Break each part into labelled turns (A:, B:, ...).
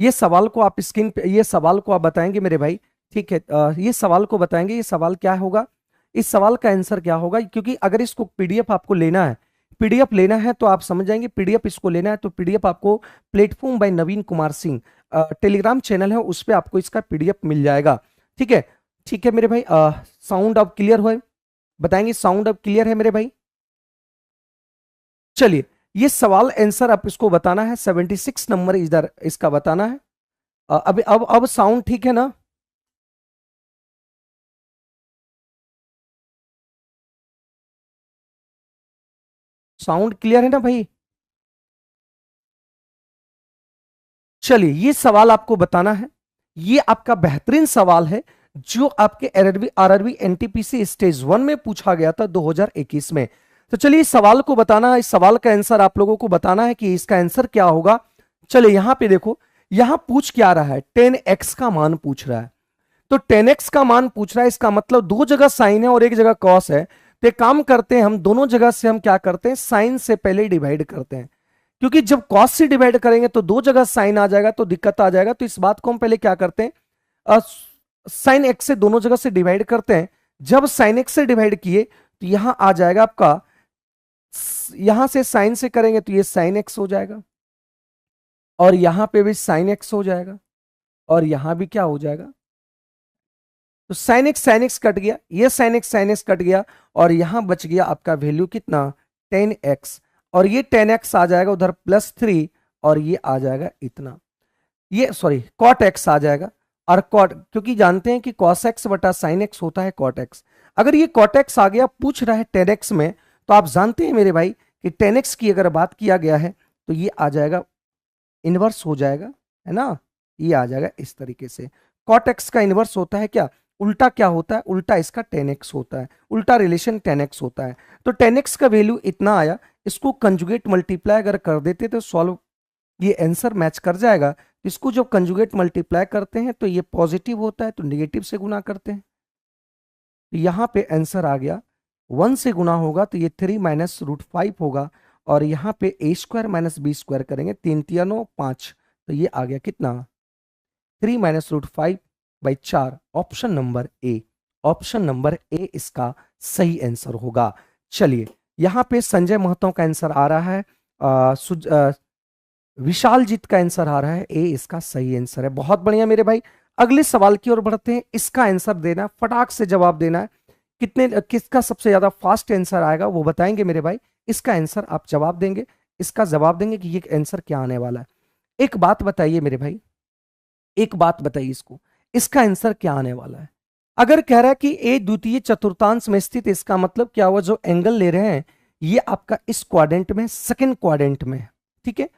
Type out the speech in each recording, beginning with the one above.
A: ये सवाल को आप स्क्रीन पे, ये सवाल को आप बताएंगे मेरे भाई, ठीक है। ये सवाल को बताएंगे, ये सवाल क्या होगा, इस सवाल का आंसर क्या होगा, क्योंकि अगर इसको पीडीएफ आपको लेना है, पीडीएफ लेना है तो आप समझ जाएंगे, पीडीएफ इसको लेना है तो पीडीएफ आपको प्लेटफॉर्म बाय नवीन कुमार सिंह टेलीग्राम चैनल है, उस पर आपको इसका पीडीएफ मिल जाएगा। ठीक है, ठीक है मेरे भाई। साउंड अब क्लियर हुआ है, बताएंगे साउंड अब क्लियर है मेरे भाई। चलिए, ये सवाल आंसर आप इसको बताना है, 76 नंबर इधर इसका बताना है। अब साउंड ठीक है ना? साउंड क्लियर है ना भाई? चलिए, ये सवाल आपको बताना है, ये आपका बेहतरीन सवाल है, जो आपके आरआरबी आरआरबी एनटीपीसी स्टेज 1 में पूछा गया था 2021 में। तो चलिए, इस सवाल को बताना है, इस सवाल का आंसर आप लोगों को बताना है कि इसका आंसर क्या होगा। चलिए, यहां पे देखो, यहां पूछ क्या रहा है, 10x का मान पूछ रहा है। तो 10x का मान पूछ रहा है, इसका मतलब दो जगह साइन है और एक जगह कॉस है। तो एक काम करते हैं, हम दोनों जगह से हम क्या करते हैं, साइन से पहले डिवाइड करते हैं, क्योंकि जब कॉस से डिवाइड करेंगे तो दो जगह साइन आ जाएगा तो दिक्कत आ जाएगा। तो इस बात को हम पहले क्या करते हैं, साइन एक्स से दोनों जगह से डिवाइड करते हैं। जब साइन एक्स से डिवाइड किए तो यहां आ जाएगा आपका, यहां से साइन से करेंगे तो ये साइन एक्स हो जाएगा, और यहां पे भी साइन एक्स हो जाएगा, और यहां भी क्या हो जाएगा, तो साइन एक्स कट गया, ये साइन एक्स कट गया, और यहां बच गया आपका वैल्यू कितना, 10x। और ये 10x आ जाएगा उधर +3, और ये आ जाएगा इतना, ये सॉरी कॉट एक्स आ जाएगा। और कॉट, क्योंकि जानते हैं कि कॉस एक्स बटा साइन एक्स होता है कॉट एक्स। अगर ये कॉट एक्स आ गया, पूछ रहा है 10x में, तो आप जानते हैं मेरे भाई कि 10x की अगर बात किया गया है तो ये आ जाएगा, इनवर्स हो जाएगा, है ना, ये आ जाएगा इस तरीके से। कॉट एक्स का इनवर्स होता है क्या, उल्टा क्या होता है, उल्टा इसका 10x होता है, उल्टा रिलेशन 10x होता है। तो 10x का वैल्यू इतना आया, इसको कंजुगेट मल्टीप्लाई अगर कर देते तो सॉल्व, ये आंसर मैच कर जाएगा। इसको जब कंजुगेट मल्टीप्लाई करते हैं तो ये पॉजिटिव होता है, तो निगेटिव से गुना करते हैं, तो यहां पे आंसर आ गया, 1 से गुना होगा तो ये 3 माइनस रूट 5 होगा, और यहां पे ए स्क्वायर माइनस बी स्क्वायर करेंगे, 3 तिया 9 5, तो ये आ गया कितना, 3 minus root 5 by 4। Option number A, option number A इसका सही आंसर होगा। चलिए, यहां पे संजय महतो का आंसर आ रहा है, विशाल जीत का आंसर आ रहा है, ए इसका सही आंसर है। बहुत बढ़िया मेरे भाई, अगले सवाल की ओर बढ़ते हैं, इसका आंसर देना, फटाक से जवाब देना है। कितने, किसका सबसे ज्यादा फास्ट आंसर आएगा वो बताएंगे मेरे भाई, इसका आंसर आप जवाब देंगे, इसका जवाब देंगे कि ये आंसर क्या आने वाला है। एक बात बताइए मेरे भाई, एक बात बताइए इसको, इसका आंसर क्या आने वाला है। अगर कह रहा है कि ए द्वितीय चतुर्थांश में स्थित, इसका मतलब क्या हुआ, जो एंगल ले रहे हैं ये आपका इस क्वाड्रेंट में, सेकंड क्वाड्रेंट में है, ठीक है।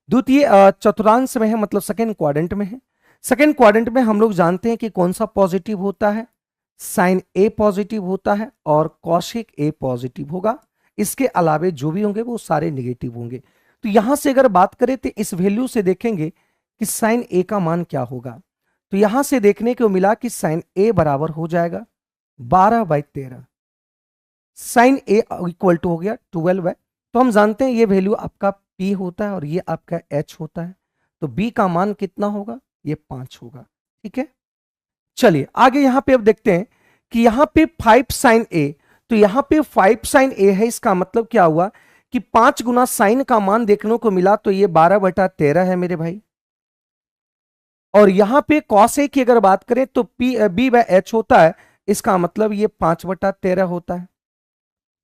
A: द्वितीय चतुर्थांश में है, मतलब सेकंड क्वाड्रेंट में है। सेकंड क्वाड्रेंट में हम लोग जानते हैं कि कौन सा पॉजिटिव होता है, साइन ए पॉजिटिव होता है और कौशिक ए पॉजिटिव होगा। इसके अलावे जो भी होंगे वो सारे निगेटिव होंगे। तो यहां से अगर बात करें तो इस वैल्यू से देखेंगे कि साइन ए का मान क्या होगा। तो यहां से देखने को मिला कि साइन ए बराबर हो जाएगा 12/13, साइन ए इक्वल टू हो गया 12 है। तो हम जानते हैं ये वैल्यू आपका P होता है और ये आपका H होता है, तो B का मान कितना होगा, ये 5 होगा, ठीक है। चलिए आगे यहां पे अब देखते हैं कि यहां पे 5 साइन ए, तो यहां पे 5 साइन ए है, इसका मतलब क्या हुआ कि 5 गुना साइन का मान देखने को मिला, तो ये 12/13 है मेरे भाई। और यहां पे कॉस ए की अगर बात करें तो B/H होता है, इसका मतलब ये 5/13 होता है।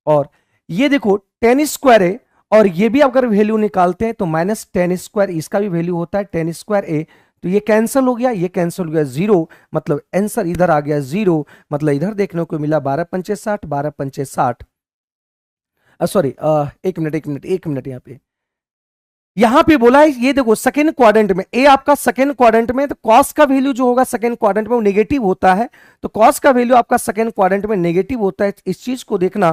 A: और ये देखो 10 स्क्वायर ए, और ये भी अगर वैल्यू निकालते हैं तो -10 स्क्वायर, इसका भी वैल्यू होता है 10 स्क्वायर ए। तो ये कैंसिल हो गया, ये कैंसिल हो गया, 0, मतलब आंसर इधर आ गया 0, मतलब इधर देखने को मिला 12×5 = 60, 12×5 = 60। सॉरी, एक मिनट यहाँ पे बोला है, ये देखो सेकंड क्वाड्रेंट में, ए आपका सेकंड क्वाड्रेंट में, तो कॉस का वैल्यू जो होगा सेकंड क्वाड्रेंट में वो नेगेटिव होता है। तो कॉस का वैल्यू आपका सेकंड क्वाड्रेंट में नेगेटिव होता है, इस चीज को देखना,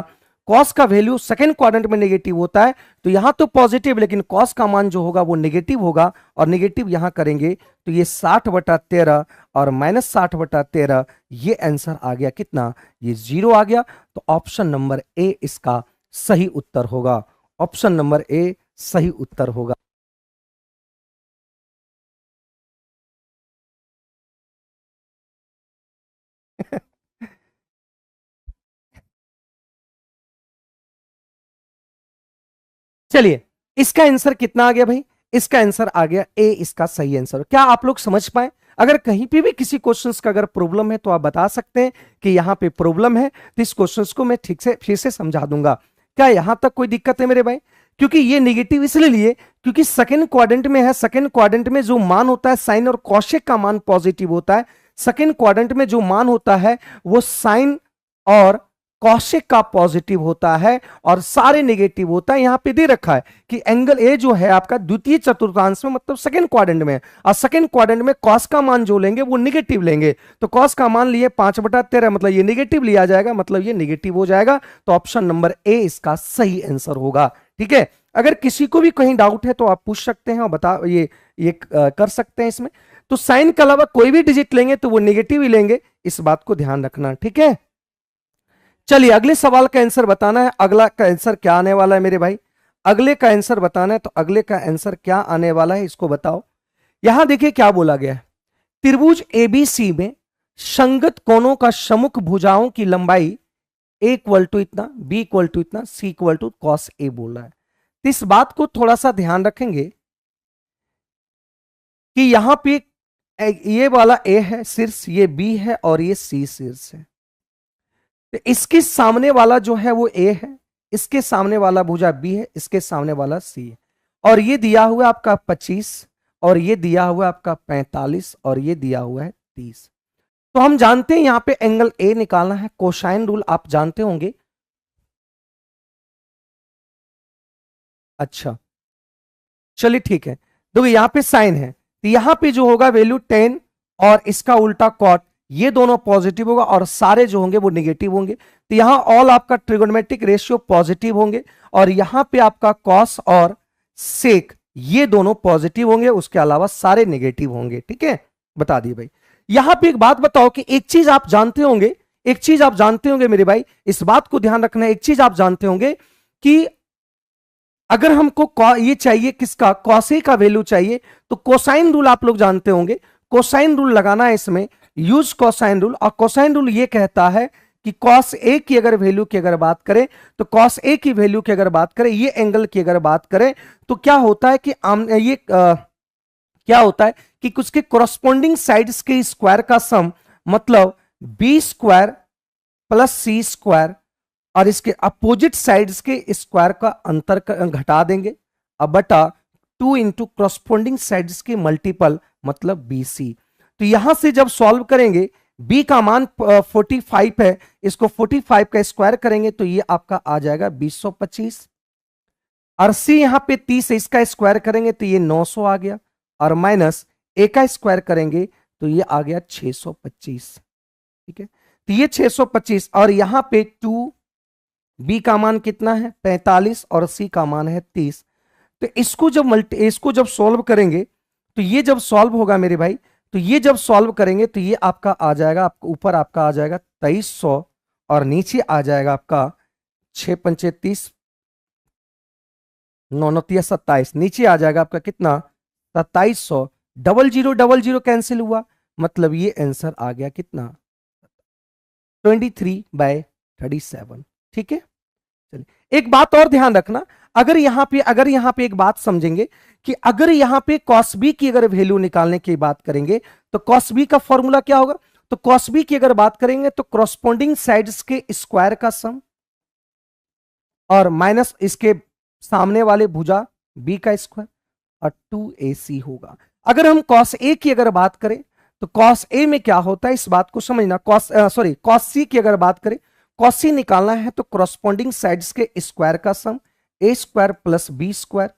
A: कॉस का वैल्यू सेकंड क्वाड्रेंट में नेगेटिव होता है। तो यहां तो पॉजिटिव, लेकिन कॉस का मान जो होगा वो नेगेटिव होगा, और नेगेटिव यहां करेंगे तो ये 60/13 और -60/13, ये आंसर आ गया कितना, ये 0 आ गया। तो ऑप्शन नंबर ए इसका सही उत्तर होगा, ऑप्शन नंबर ए सही उत्तर होगा। चलिए, इसका आंसर कितना आ गया भाई? इसका आंसर आ गया ए, इसका सही आंसर। क्या आप लोग समझ पाए? अगर कहीं पे भी किसी क्वेश्चंस का अगर प्रॉब्लम है तो आप बता सकते हैं कि यहां पे प्रॉब्लम है, तो इस क्वेश्चंस को मैं ठीक से फिर से समझा दूंगा। क्या यहां तक कोई दिक्कत है मेरे भाई? क्योंकि ये नेगेटिव इसलिए लिए क्योंकि सेकंड क्वाड्रेंट में है। सेकंड क्वाड्रेंट में जो मान होता है साइन और कौशिक का मान पॉजिटिव होता है। सेकंड क्वाड्रेंट में जो मान होता है वो साइन और कौशिक का पॉजिटिव होता है और सारे नेगेटिव होता है। यहां पे दे रखा है कि एंगल ए जो है आपका द्वितीय चतुर्थांश में, मतलब सेकंड क्वाड्रेंट में, और सेकंड क्वाड्रेंट में कॉस का मान जो लेंगे वो नेगेटिव लेंगे। तो कॉस का मान लिए 5/13, मतलब ये नेगेटिव लिया जाएगा, मतलब ये नेगेटिव हो जाएगा। तो ऑप्शन नंबर ए इसका सही आंसर होगा। ठीक है, अगर किसी को भी कहीं डाउट है तो आप पूछ सकते हैं और बता ये कर सकते हैं इसमें। तो साइन के अलावा कोई भी डिजिट लेंगे तो वो नेगेटिव ही लेंगे, इस बात को ध्यान रखना। ठीक है, चलिए अगले सवाल का आंसर बताना है। अगला का आंसर क्या आने वाला है मेरे भाई? अगले का आंसर बताना है, तो अगले का आंसर क्या आने वाला है इसको बताओ। यहां देखिए क्या बोला गया है। त्रिभुज एबीसी में संगत कोणों का सम्मुख भुजाओं की लंबाई ए इक्वल टू इतना, बी इक्वल टू इतना, सी इक्वल टू कॉस ए बोल रहा है। तो इस बात को थोड़ा सा ध्यान रखेंगे कि यहां पे ये वाला ए है शीर्ष, ये बी है और ये सी शीर्ष है। तो इसके सामने वाला जो है वो ए है, इसके सामने वाला भुजा बी है, इसके सामने वाला सी है। और ये दिया हुआ आपका 25, और ये दिया हुआ आपका 45, और ये दिया हुआ है 30। तो हम जानते हैं यहां पे एंगल ए निकालना है। कोसाइन रूल आप जानते होंगे। अच्छा, चलिए ठीक है। देखो यहां पे साइन है, तो यहां पे जो होगा वैल्यू 10 और इसका उल्टा कॉट, ये दोनों पॉजिटिव होगा और सारे जो होंगे वो निगेटिव होंगे। तो यहां ऑल आपका ट्रिगोनोमेट्रिक रेशियो पॉजिटिव होंगे और यहां पे आपका कॉस और सेक ये दोनों पॉजिटिव होंगे, उसके अलावा सारे नेगेटिव होंगे। ठीक है, बता दिए भाई। यहां पे एक बात बताओ कि एक चीज आप जानते होंगे, एक चीज आप जानते होंगे मेरे भाई, इस बात को ध्यान रखना है। एक चीज आप जानते होंगे कि अगर हमको ये चाहिए किसका, कॉसे का वैल्यू चाहिए, तो कोसाइन रूल आप लोग जानते होंगे। कोसाइन रूल लगाना है इसमें, यूज कोसाइन रूल। और कोसाइन रूल ये कहता है कि कॉस ए की अगर वैल्यू की अगर बात करें, तो कॉस ए की वैल्यू की अगर बात करें, ये एंगल की अगर बात करें, तो क्या होता है कि क्या होता है कि कुछ के कोरस्पोंडिंग साइड्स के स्क्वायर का सम, मतलब बी स्क्वायर प्लस सी स्क्वायर, और इसके अपोजिट साइड्स के स्क्वायर का अंतर घटा देंगे, अब बटा 2 इंटू क्रॉसपोंडिंग साइड्स के मल्टीपल, मतलब BC। तो यहां से जब सॉल्व करेंगे, B का मान 45 है, इसको 45 का स्क्वायर करेंगे तो ये आपका आ जाएगा 225, और C यहां पे 30 है, इसका स्क्वायर करेंगे तो ये 900 आ गया, और माइनस A का स्क्वायर करेंगे तो ये आ गया 625। ठीक है, तो ये 625 और यहां पे 2, बी का मान कितना है 45 और सी का मान है 30। तो इसको जब सॉल्व करेंगे, तो ये जब सॉल्व होगा मेरे भाई, तो ये जब सॉल्व करेंगे तो ये आपका आ जाएगा, आपको ऊपर आपका आ जाएगा 2300 और नीचे आ जाएगा आपका 6 पंचे 30, 9 9 27, नीचे आ जाएगा आपका कितना 2700। डबल जीरो कैंसिल हुआ, मतलब ये आंसर आ गया कितना 23/37। ठीक है, चलिए एक बात और ध्यान रखना। अगर यहां पे एक बात समझेंगे कि अगर यहां पे कॉस बी की अगर वैल्यू निकालने की बात करेंगे, तो कॉस बी का फॉर्मूला क्या होगा? तो कॉस बी की अगर बात करेंगे तो क्रॉसपोंडिंग साइड्स के स्क्वायर का सम और माइनस इसके सामने वाले भुजा बी का स्क्वायर और 2AC होगा। अगर हम कॉस ए की अगर बात करें, तो कॉस ए में क्या होता है इस बात को समझना। कॉस सी की अगर बात करें, कॉस सी निकालना है तो क्रॉसपोंडिंग साइड्स के स्क्वायर का सम ए स्क्वायर प्लस बी स्क्वायर,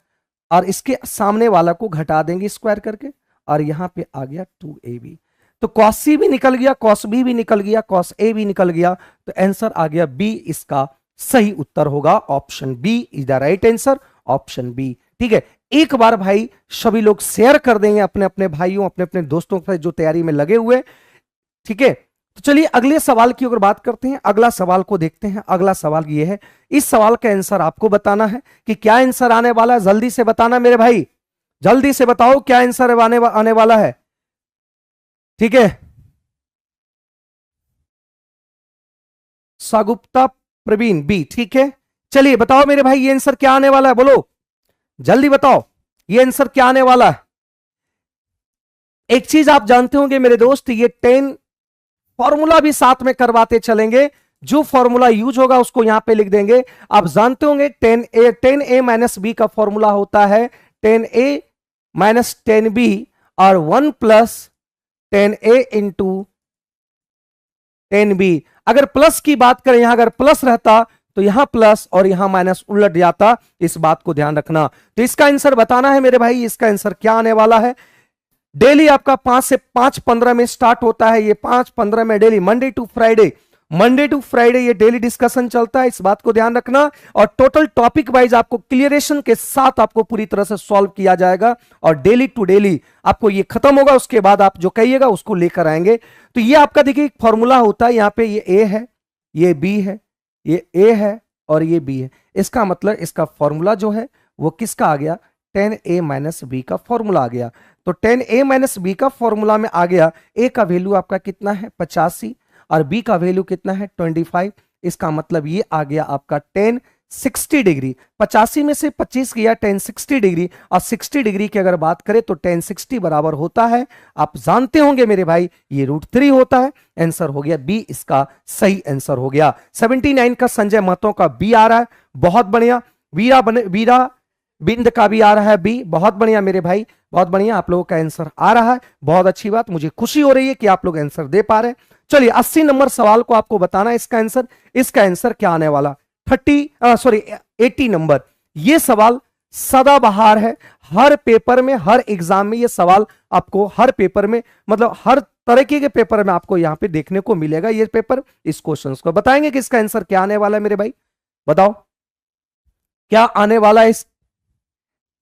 A: और इसके सामने वाला को घटा देंगे स्क्वायर करके, और यहां पे आ गया 2AB। तो कॉस सी भी निकल गया, कॉस बी भी निकल गया, कॉस ए भी निकल गया, तो आंसर आ गया बी इसका सही उत्तर होगा। Option B is the right answer, option B. ठीक है, एक बार भाई सभी लोग शेयर कर देंगे अपने अपने भाइयों, अपने अपने दोस्तों के जो तैयारी में लगे हुए। ठीक है, तो चलिए अगले सवाल की अगर बात करते हैं, अगला सवाल को देखते हैं। अगला सवाल ये है, इस सवाल का आंसर आपको बताना है कि क्या आंसर आने वाला है। जल्दी से बताना मेरे भाई, जल्दी से बताओ क्या आंसर आने वाला है। ठीक है, सागुप्ता प्रवीण बी, ठीक है। चलिए बताओ मेरे भाई ये आंसर क्या आने वाला है, बोलो जल्दी बताओ ये आंसर क्या आने वाला है। एक चीज आप जानते होंगे मेरे दोस्त, ये 10 फॉर्मूला भी साथ में करवाते चलेंगे, जो फॉर्मूला यूज होगा उसको यहां पे लिख देंगे। आप जानते होंगे 10a माइनस बी का फॉर्मूला होता है 10a माइनस 10b और 1 प्लस 10a इंटू 10b। अगर प्लस की बात करें, यहां अगर प्लस रहता तो यहां प्लस और यहां माइनस उलट जाता, इस बात को ध्यान रखना। तो इसका आंसर बताना है मेरे भाई, इसका आंसर क्या आने वाला है। डेली आपका 5 से 5:15 में स्टार्ट होता है, ये 5:15 में डेली मंडे टू फ्राइडे ये डेली डिस्कशन चलता है, इस बात को ध्यान रखना। और टोटल टॉपिक वाइज आपको क्लियरेशन के साथ आपको पूरी तरह से सॉल्व किया जाएगा और डेली टू डेली आपको ये खत्म होगा, उसके बाद आप जो कहिएगा उसको लेकर आएंगे। तो ये आपका देखिए एक फॉर्मूला होता है, यहां पे ये ए है, ये बी है, ये ए है और ये बी है। इसका मतलब इसका फॉर्मूला जो है वो किसका आ गया, 10a माइनस बी का फॉर्मूला आ गया। तो 10a माइनस बी का फॉर्मूला में आ गया, ए का वैल्यू आपका कितना है 85 और बी का वैल्यू कितना है 25। इसका मतलब ये आ गया आपका 1060 डिग्री। 85 में से 25 गया 1060 डिग्री और 60 डिग्री की अगर बात करें तो 1060 बराबर होता है, आप जानते होंगे मेरे भाई, ये √3 होता है। आंसर हो गया बी, इसका सही आंसर हो गया। 79 का संजय महतो का बी आ रहा है, बहुत बढ़िया। वीरा बिंद का भी आ रहा है बी, बहुत बढ़िया मेरे भाई, बहुत बढ़िया, आप लोगों का आंसर आ रहा है, बहुत अच्छी बात, मुझे खुशी हो रही है कि आप लोग आंसर दे पा रहे हैं। चलिए 80 नंबर सवाल को आपको बताना है इसका आंसर। इसका आंसर क्या आने वाला, 80 नंबर। ये सवाल सदाबहार है, हर पेपर में, हर एग्जाम में ये सवाल आपको, हर पेपर में मतलब हर तरीके के पेपर में आपको यहां पे देखने को मिलेगा ये पेपर। इस क्वेश्चन को बताएंगे कि इसका आंसर क्या आने वाला है मेरे भाई, बताओ क्या आने वाला है।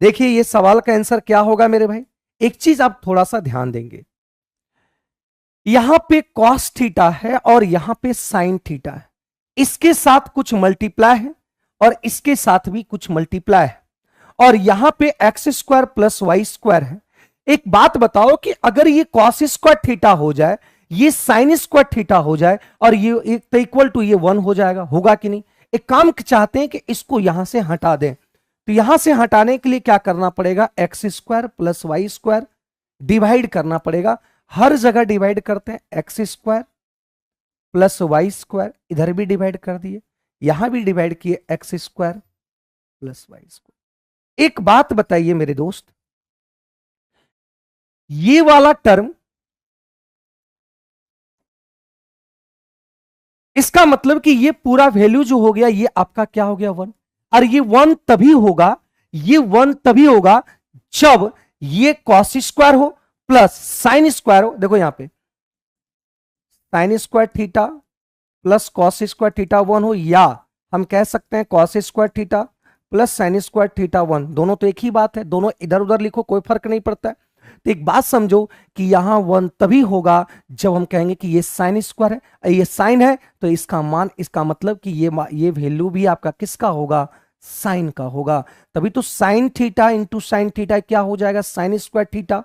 A: देखिए ये सवाल का आंसर क्या होगा मेरे भाई। एक चीज आप थोड़ा सा ध्यान देंगे, यहां पे कॉस थीटा है और यहां पे साइन थीटा है, इसके साथ कुछ मल्टीप्लाई है और इसके साथ भी कुछ मल्टीप्लाई है, और यहां पे x² प्लस y² है। एक बात बताओ कि अगर ये cos² थीटा हो जाए, ये sin² थीटा हो जाए और ये इक्वल टू ये 1 हो जाएगा, होगा कि नहीं। एक काम चाहते हैं कि इसको यहां से हटा दें, तो यहां से हटाने के लिए क्या करना पड़ेगा, x² प्लस y² डिवाइड करना पड़ेगा। हर जगह डिवाइड करते हैं, x² प्लस y², इधर भी डिवाइड कर दिए, यहां भी डिवाइड किए x² प्लस y²। एक बात बताइए मेरे दोस्त, ये वाला टर्म, इसका मतलब कि ये पूरा वैल्यू जो हो गया ये आपका क्या हो गया 1, और ये 1 तभी होगा, ये 1 तभी होगा जब ये cos² हो प्लस sin² हो। देखो यहां पे sin² theta plus cos² theta 1 हो, या हम कह सकते हैं cos² theta plus sin² theta 1, दोनों तो एक ही बात है, दोनों इधर उधर लिखो कोई फर्क नहीं पड़ता है। तो एक बात समझो कि यहां 1 तभी होगा जब हम कहेंगे कि ये sin² है, ये साइन है, तो इसका मान, इसका मतलब कि ये वैल्यू भी आपका किसका होगा, साइन का होगा। तभी तो sin theta into sine theta क्या हो जाएगा, sin² थीटा।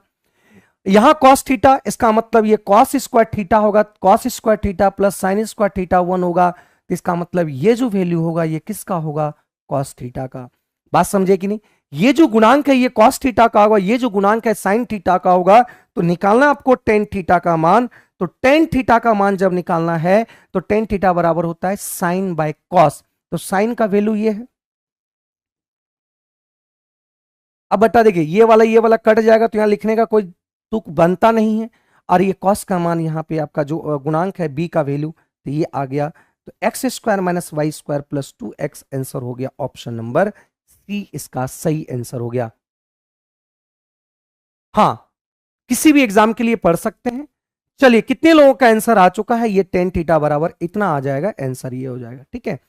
A: यहां cos थीटा, इसका मतलब ये cos² थीटा होगा, cos² theta plus sin² theta 1 होगा, तो इसका मतलब ये जो वैल्यू होगा ये किसका होगा, cos थीटा का। बात समझे कि नहीं। ये जो गुणांक है ये cos थीटा का होगा, ये जो गुणांक है sin थीटा का होगा। तो निकालना आपको tan थीटा का मान, तो tan थीटा का मान जब निकालना है तो tan थीटा बराबर होता है sin बाय cos, तो sin का वैल्यू ये है। अब बता देखिए ये वाला कट जाएगा, तो यहां लिखने का कोई तुक बनता नहीं है, और ये cos का मान यहाँ पे आपका जो गुणांक है b का वैल्यू, तो ये आ गया, तो x² minus y² plus 2x answer हो गया, ऑप्शन नंबर सी इसका सही आंसर हो गया। हाँ, किसी भी एग्जाम के लिए पढ़ सकते हैं। चलिए कितने लोगों का आंसर आ चुका है, ये tan थीटा बराबर इतना आ जाएगा, आंसर ये हो जाएगा। ठीक है,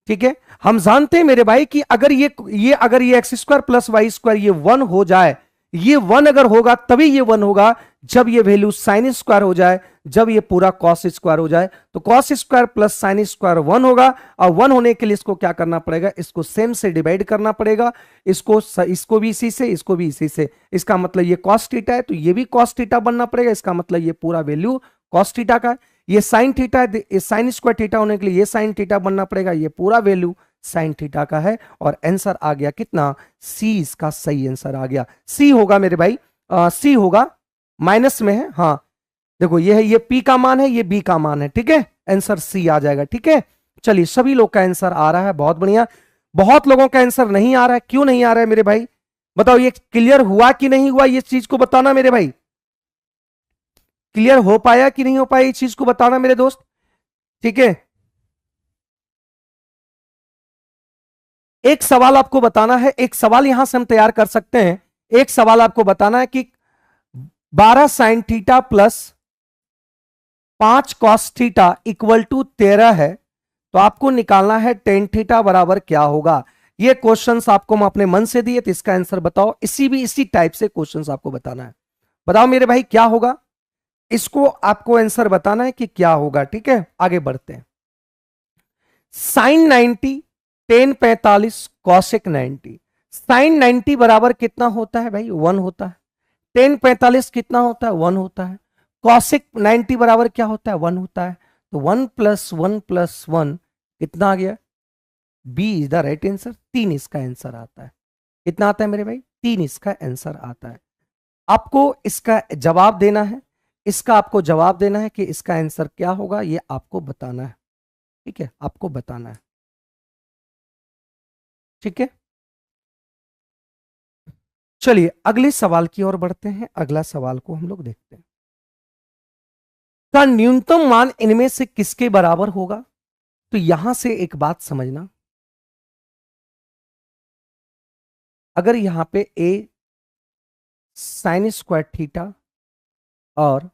A: ठीक है। हम जानते हैं मेरे भाई कि अगर ये x² प्लस y² ये 1 हो जाए, ये 1 अगर होगा तभी ये 1 होगा जब ये वैल्यू sin² हो जाए, जब ये पूरा cos² हो जाए। तो cos² प्लस sin² 1 होगा, और 1 होने के लिए इसको क्या करना पड़ेगा, इसको सेम से डिवाइड करना पड़ेगा, इसको भी इसी से, इसको भी इसी से। इसका मतलब ये cos थीटा है तो ये भी cos थीटा बनना पड़ेगा, इसका मतलब ये पूरा वैल्यू cos थीटा का है। ये साइन थीटा है, ये साइन स्क्वायर थीटा होने के लिए ये साइन थीटा बनना पड़ेगा, ये पूरा वैल्यू साइन थीटा का है, और आंसर आ गया कितना, सी इसका सही आंसर आ गया। सी होगा मेरे भाई, सी होगा, माइनस में है, हाँ देखो ये है, ये पी का मान है, ये बी का मान है, ठीक है, आंसर सी आ जाएगा, ठीक है। चलिए सभी लोग का आंसर आ रहा है, बहुत बढ़िया। बहुत लोगों का आंसर नहीं आ रहा है, क्यों नहीं आ रहा है मेरे भाई, बताओ ये क्लियर हुआ कि नहीं हुआ, ये चीज को बताना मेरे भाई, क्लियर हो पाया कि नहीं हो पाया, ये चीज को बताना मेरे दोस्त, ठीक है। एक सवाल आपको बताना है, एक सवाल यहां से हम तैयार कर सकते हैं, एक सवाल आपको बताना है कि 12 sine theta plus 5 cos theta equal to 13 है, तो आपको निकालना है टेन थीटा बराबर क्या होगा। ये क्वेश्चंस आपको मैं अपने मन से दिए, तो इसका आंसर बताओ, इसी टाइप से क्वेश्चंस आपको बताना है। बताओ मेरे भाई क्या होगा, इसको आपको आंसर बताना है कि क्या होगा, ठीक है। आगे बढ़ते हैं। साइन 90 टेन 45 कॉसेक 90, साइन 90 बराबर कितना होता है भाई, 1 होता है। टेन 45 कितना होता है, 1 होता है। कॉसेक 90 बराबर क्या होता है, 1 होता है। तो 1 + 1 + 1 कितना आ गया, B is the right answer, 3 इसका आंसर आता है। कितना आता है मेरे भाई, 3 इसका आंसर आता है। आपको इसका जवाब देना है, इसका आपको जवाब देना है कि इसका आंसर क्या होगा, ये आपको बताना है, ठीक है, आपको बताना है, ठीक है। चलिए अगले सवाल की ओर बढ़ते हैं, अगला सवाल को हम लोग देखते हैं। का न्यूनतम मान इनमें से किसके बराबर होगा। तो यहां से एक बात समझना, अगर यहां पे ए साइन स्क्वायर थीटा और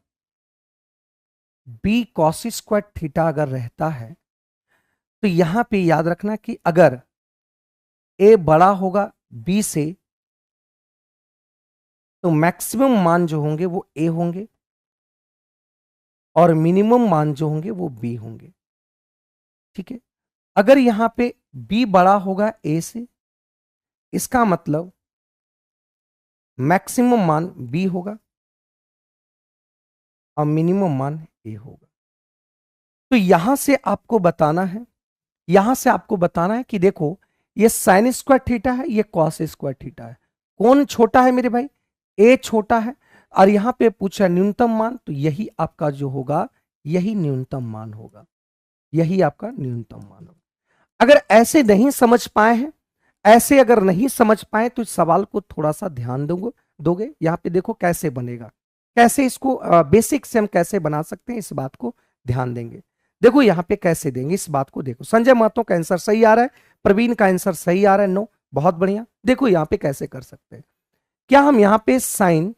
A: बी कॉस स्क्वायर थीटा अगर रहता है, तो यहां पे याद रखना कि अगर ए बड़ा होगा बी से, तो मैक्सिमम मान जो होंगे वो ए होंगे, और मिनिमम मान जो होंगे वो बी होंगे, ठीक है। अगर यहां पे बी बड़ा होगा ए से, इसका मतलब मैक्सिमम मान बी होगा और मिनिमम मान ए होगा। तो यहां से आपको बताना है, यहां से आपको बताना है कि देखो ये साइन स्क्वायर थीटा है, ये कॉस स्क्वायर थीटा है, कौन छोटा है मेरे भाई, ए छोटा है। और यहां पे पूछा न्यूनतम मान, तो यही आपका जो होगा, यही न्यूनतम मान होगा, यही आपका न्यूनतम मान होगा। अगर ऐसे नहीं समझ पाए हैं, ऐसे अगर नहीं समझ पाए, तो इस सवाल को थोड़ा सा ध्यान दोगे, यहां पे देखो कैसे बनेगा, कैसे इसको बेसिक से हम कैसे बना सकते हैं, इस बात को ध्यान देंगे। देखो यहां पे कैसे देंगे, इस बात को देखो। संजय महतो का आंसर सही आ रहा है, प्रवीण का आंसर सही आ रहा है, नो, बहुत बढ़िया। देखो यहां पे कैसे कर सकते हैं, क्या हम यहां पे साइन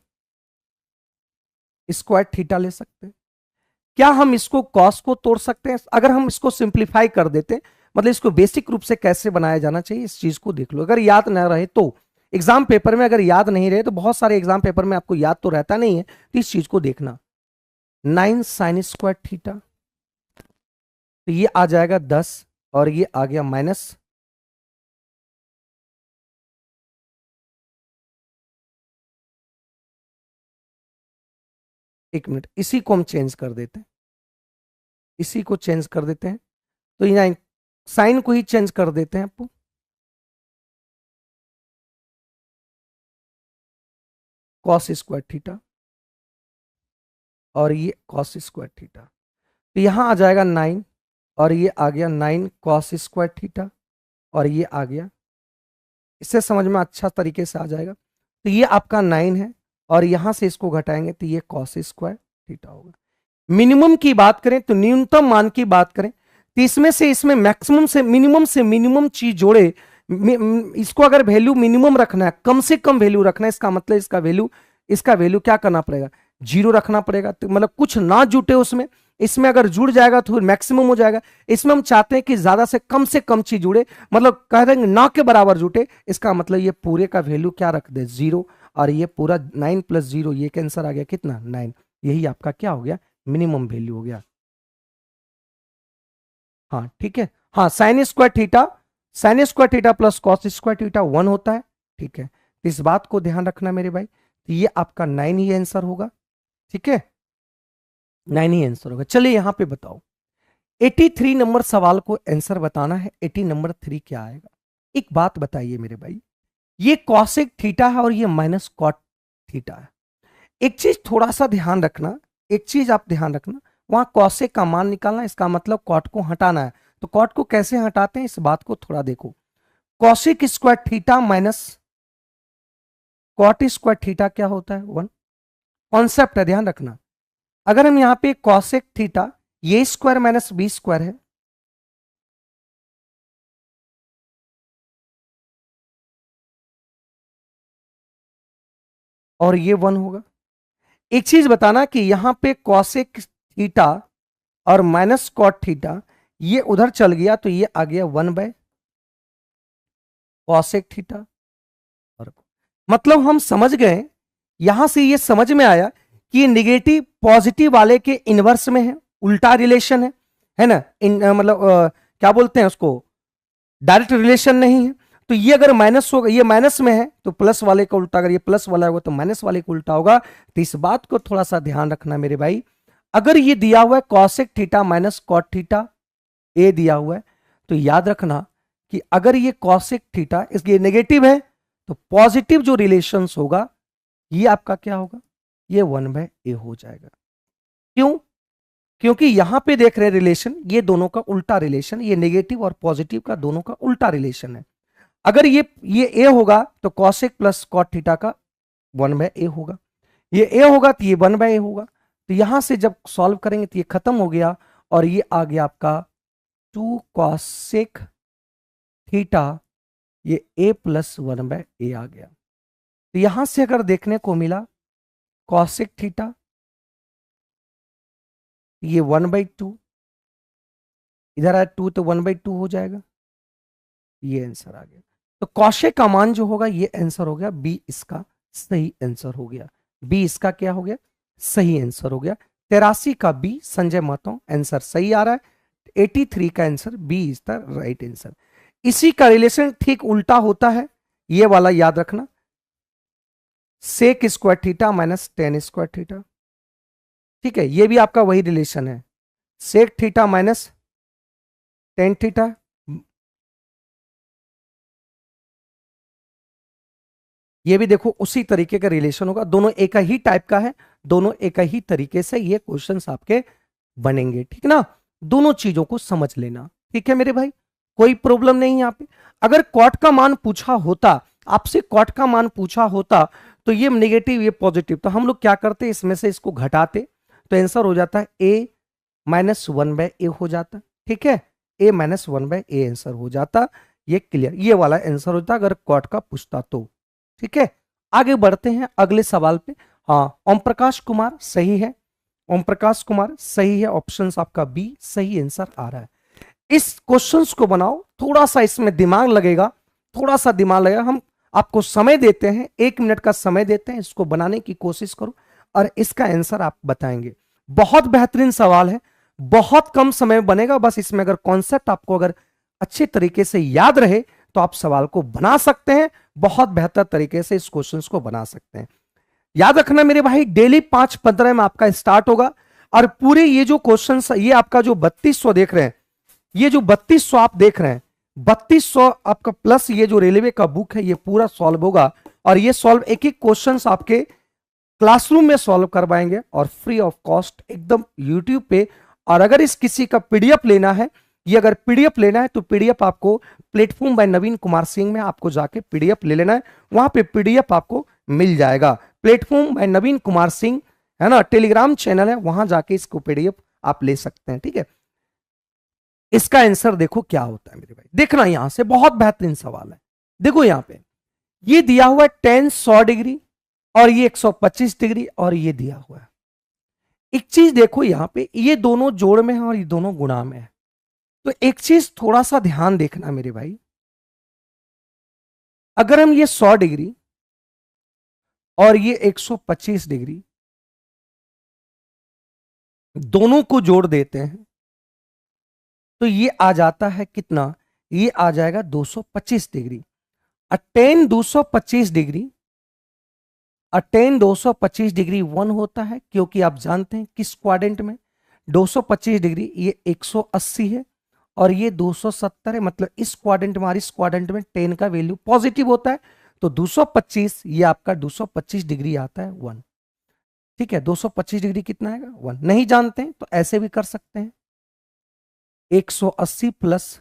A: स्क्वायर थीटा ले सकते हैं, क्या हम इसको कॉस को तोड़ सकते हैं। अगर हम इसको सिंप्लीफाई कर देते, मतलब इसको बेसिक रूप से कैसे बनाया जाना चाहिए, इस चीज को देख लो। अगर याद ना रहे तो एग्जाम पेपर में, अगर याद नहीं रहे तो बहुत सारे एग्जाम पेपर में आपको याद तो रहता नहीं है, तो इस चीज को देखना। 9 साइन स्क्वायर थीटा, तो ये आ जाएगा 10, और ये आ गया माइनस, एक मिनट, इसी को हम चेंज कर देते हैं, इसी को चेंज कर देते हैं, तो यहाँ साइन को ही चेंज कर देते हैं आपको, कॉस स्क्वायर थीटा, और ये कॉस स्क्वायर थीटा, तो यहां आ जाएगा 9, और ये आ गया 9 कॉस स्क्वायर थीटा, और ये आ गया, इससे समझ में अच्छा तरीके से आ जाएगा। तो ये आपका 9 है, और यहां से इसको घटाएंगे तो ये कॉस स्क्वायर थीटा होगा। मिनिमम की बात करें, तो न्यूनतम मान की बात करें, तो इसमें से इसमें मैक्सिमम से मिनिमम चीज जोड़े, इसको अगर वैल्यू मिनिमम रखना है, कम से कम वैल्यू रखना है, इसका मतलब इसका वैल्यू क्या करना पड़ेगा, 0 रखना पड़ेगा। तो मतलब कुछ ना जुटे उसमें, इसमें अगर जुड़ जाएगा तो मैक्सिमम हो जाएगा। इसमें हम चाहते हैं कि ज्यादा से कम चीज जुड़े, मतलब कह देंगे ना के बराबर जुटे, इसका मतलब ये पूरे का वैल्यू क्या रख दे, 0, और ये पूरा 9 + 0, ये कैंसर आ गया कितना, 9, यही आपका क्या हो गया, मिनिमम वैल्यू हो गया। हाँ ठीक है, हाँ sine square theta plus cos square theta 1 होता है, ठीक है। तो इस बात को ध्यान रखना मेरे भाई, तो ये आपका 9 ही आंसर होगा, ठीक है। 9 ही आंसर होगा। चलिए यहां पे बताओ, 83 नंबर सवाल को आंसर बताना है। 80 नंबर 3 क्या आएगा? एक बात बताइए मेरे भाई, ये कॉसेक थीटा है और ये माइनस कॉट थीटा है। एक चीज थोड़ा सा ध्यान रखना, एक चीज आप ध्यान रखना, वहां कॉसेक का मान निकालना, इसका मतलब कॉट को हटाना है। तो कॉट को कैसे हटाते हैं इस बात को थोड़ा देखो। Cosec square theta minus cot square theta क्या होता है? 1। कॉन्सेप्ट है, ध्यान रखना। अगर हम यहां पे कॉसेक थीटा, ये स्क्वायर माइनस बी स्क्वायर है, और ये 1 होगा। एक चीज बताना कि यहां पे कॉसेक थीटा और माइनस कॉट थीटा, ये उधर चल गया तो ये आ गया 1 बाय कॉसेक थीटा। और मतलब हम समझ गए, यहां से ये समझ में आया कि ये निगेटिव पॉजिटिव वाले के इनवर्स में है, उल्टा रिलेशन है ना। मतलब क्या बोलते हैं उसको, डायरेक्ट रिलेशन नहीं है। तो ये अगर माइनस होगा, ये माइनस में है तो प्लस वाले का उल्टा, अगर ये प्लस वाला होगा तो माइनस वाले का उल्टा होगा। तो इस बात को थोड़ा सा ध्यान रखना मेरे भाई। अगर ये दिया हुआ है cosec theta minus cot theta, A दिया हुआ है, तो याद रखना कि अगर ये कॉसेक थीटा इसके नेगेटिव है तो पॉजिटिव जो रिलेशंस होगा ये आपका क्या होगा, ये 1/a हो जाएगा। क्यों? क्योंकि यहां पे देख रहे हैं रिलेशन, ये दोनों का उल्टा रिलेशन, ये नेगेटिव और पॉजिटिव का दोनों का उल्टा रिलेशन है। अगर ये ए होगा तो कॉसेक प्लस कॉट थीटा का 1/a होगा, ये ए होगा तो ये 1/a होगा। तो यहां से जब सॉल्व करेंगे तो ये खत्म हो गया, और ये आ गया आपका 2 कॉसेक थीटा, ये a प्लस 1/a आ गया। तो यहां से अगर देखने को मिला कॉसेक थीटा, ये 1/2, इधर आया 2 तो 1/2 हो जाएगा, ये आंसर आ गया। तो कॉशेक का मान जो होगा ये आंसर हो गया, बी इसका सही आंसर हो गया। बी इसका क्या हो गया, सही आंसर हो गया। 83 का बी संजय महतो आंसर सही आ रहा है। 83 का answer B is the right answer. इसी का रिलेशन ठीक उल्टा होता है, ये वाला याद रखना, sec square theta minus tan square theta. ठीक है, ये भी आपका वही रिलेशन है, sec theta minus tan theta. ये भी देखो उसी तरीके का रिलेशन होगा, दोनों एक ही टाइप का है, दोनों एक ही तरीके से ये क्वेश्चंस आपके बनेंगे, ठीक ना। दोनों चीजों को समझ लेना, ठीक है मेरे भाई, कोई प्रॉब्लम नहीं यहाँ पे। अगर कॉट का मान पूछा होता, आपसे कॉट का मान पूछा होता, तो ये नेगेटिव ये पॉजिटिव, तो हम लोग क्या करते, इसमें से इसको घटाते, तो आंसर हो जाता है a माइनस 1/a हो जाता, ठीक है, a माइनस 1/a आंसर हो जाता। ये क्लियर, ये वाला आंसर होता अगर कॉट का पूछता तो। ठीक है, आगे बढ़ते हैं अगले सवाल पे। हाँ, ओम प्रकाश कुमार सही है, ओम प्रकाश कुमार सही है, ऑप्शन आपका बी सही आंसर आ रहा है। इस क्वेश्चंस को बनाओ, थोड़ा सा इसमें दिमाग लगेगा, थोड़ा सा दिमाग लगेगा। हम आपको समय देते हैं, 1 मिनट का समय देते हैं, इसको बनाने की कोशिश करो और इसका आंसर आप बताएंगे। बहुत बेहतरीन सवाल है, बहुत कम समय में बनेगा, बस इसमें अगर कॉन्सेप्ट आपको अगर अच्छे तरीके से याद रहे तो आप सवाल को बना सकते हैं, बहुत बेहतर तरीके से इस क्वेश्चन को बना सकते हैं। याद रखना मेरे भाई, डेली 5:15 में आपका स्टार्ट होगा, और पूरे ये जो क्वेश्चन, ये आपका जो 3200 देख रहे हैं, ये जो 3200 आप देख रहे हैं, 3200 आपका प्लस ये जो रेलवे का बुक है, ये पूरा सॉल्व होगा, और ये सॉल्व एक एक क्वेश्चन आपके क्लासरूम में सॉल्व करवाएंगे, और फ्री ऑफ कॉस्ट एकदम यूट्यूब पे। और अगर इस किसी का पीडीएफ लेना है, ये अगर पीडीएफ लेना है तो पीडीएफ आपको प्लेटफॉर्म बाय नवीन कुमार सिंह में आपको जाके पीडीएफ ले लेना है, वहां पे पीडीएफ आपको मिल जाएगा। प्लेटफॉर्म बाय नवीन कुमार सिंह है ना, टेलीग्राम चैनल है, वहां जाके इसको पीडीएफ आप ले सकते हैं, ठीक है। इसका आंसर देखो क्या होता है मेरे भाई, देखना यहां से बहुत बेहतरीन सवाल है। देखो यहां पे ये दिया हुआ है tan 100 डिग्री, और ये 125 डिग्री, और ये दिया हुआ है। एक चीज देखो यहां पे, ये दोनों जोड़ में है और ये दोनों गुणा में है। तो एक चीज थोड़ा सा ध्यान देखना मेरे भाई, अगर हम ये 100 डिग्री और ये 125 डिग्री दोनों को जोड़ देते हैं, तो ये आ जाता है कितना, ये आ जाएगा 225 डिग्री। tan 225 डिग्री और टेन 225 डिग्री 1 होता है, क्योंकि आप जानते हैं किस क्वाड्रेंट में 225 डिग्री, ये 180 है और ये 270 है, मतलब इस क्वाड्रेंट में और इस क्वाड्रेंट में टेन का वैल्यू पॉजिटिव होता है। तो 225 ये आपका 225 डिग्री आता है 1। ठीक है, 225 डिग्री कितना आएगा 1। नहीं जानते हैं तो ऐसे भी कर सकते हैं, 180 प्लस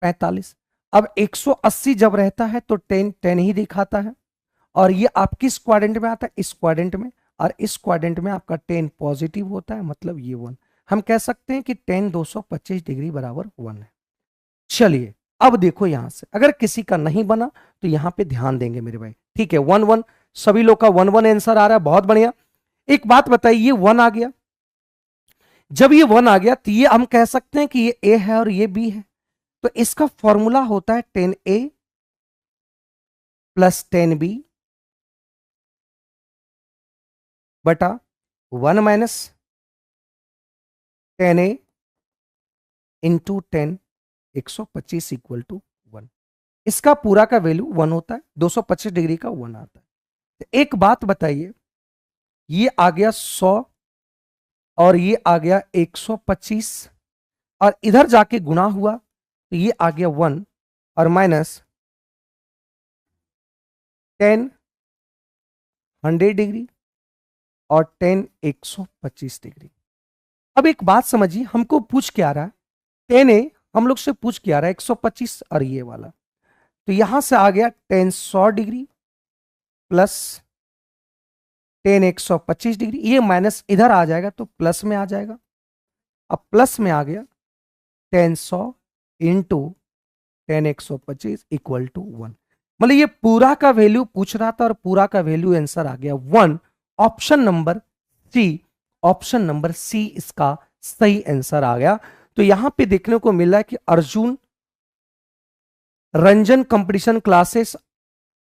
A: 45। अब 180 जब रहता है तो 10 10 ही दिखाता है, और ये आप किस क्वाड्रेंट में आता है, इस क्वाड्रेंट में, और इस क्वाड्रेंट में आपका 10 पॉजिटिव होता है, मतलब ये 1। हम कह सकते हैं कि 10 225 डिग्री बराबर 1 है। चलिए अब देखो यहां से अगर किसी का नहीं बना तो यहां पे ध्यान देंगे मेरे भाई। ठीक है, 1 1 सभी लोग का 1 1 आंसर आ रहा है, बहुत बढ़िया। एक बात बताइए, ये 1 आ गया, जब ये 1 आ गया तो ये हम कह सकते हैं कि ये ए है और ये बी है, तो इसका फॉर्मूला होता है 10A प्लस 10B बटा 1 minus 10A into 10 125 equal to 1। इसका पूरा का वैल्यू 1 होता है, 225 डिग्री का 1 आता है। तो एक बात बताइए, ये आ गया 100 और ये आ गया 125, और इधर जाके गुना हुआ तो ये आ गया 1 और माइनस 10 100 डिग्री और 10 125 डिग्री। अब एक बात समझिए, हमको पूछ के आ रहा है 10A, हम लोग से पूछ के आ रहा है 125 और ये वाला, तो यहां से आ गया 10 100 डिग्री प्लस 10 125 डिग्री, ये माइनस इधर आ जाएगा तो प्लस में आ जाएगा। अब प्लस में आ गया 10 100 इंटू 10 125 इक्वल टू 1। मतलब ये पूरा का वैल्यू पूछ रहा था और पूरा का वैल्यू आंसर आ गया 1। Option number C, option number C इसका सही आंसर आ गया। तो यहां पे देखने को मिल रहा है कि अर्जुन रंजन कंपटीशन क्लासेस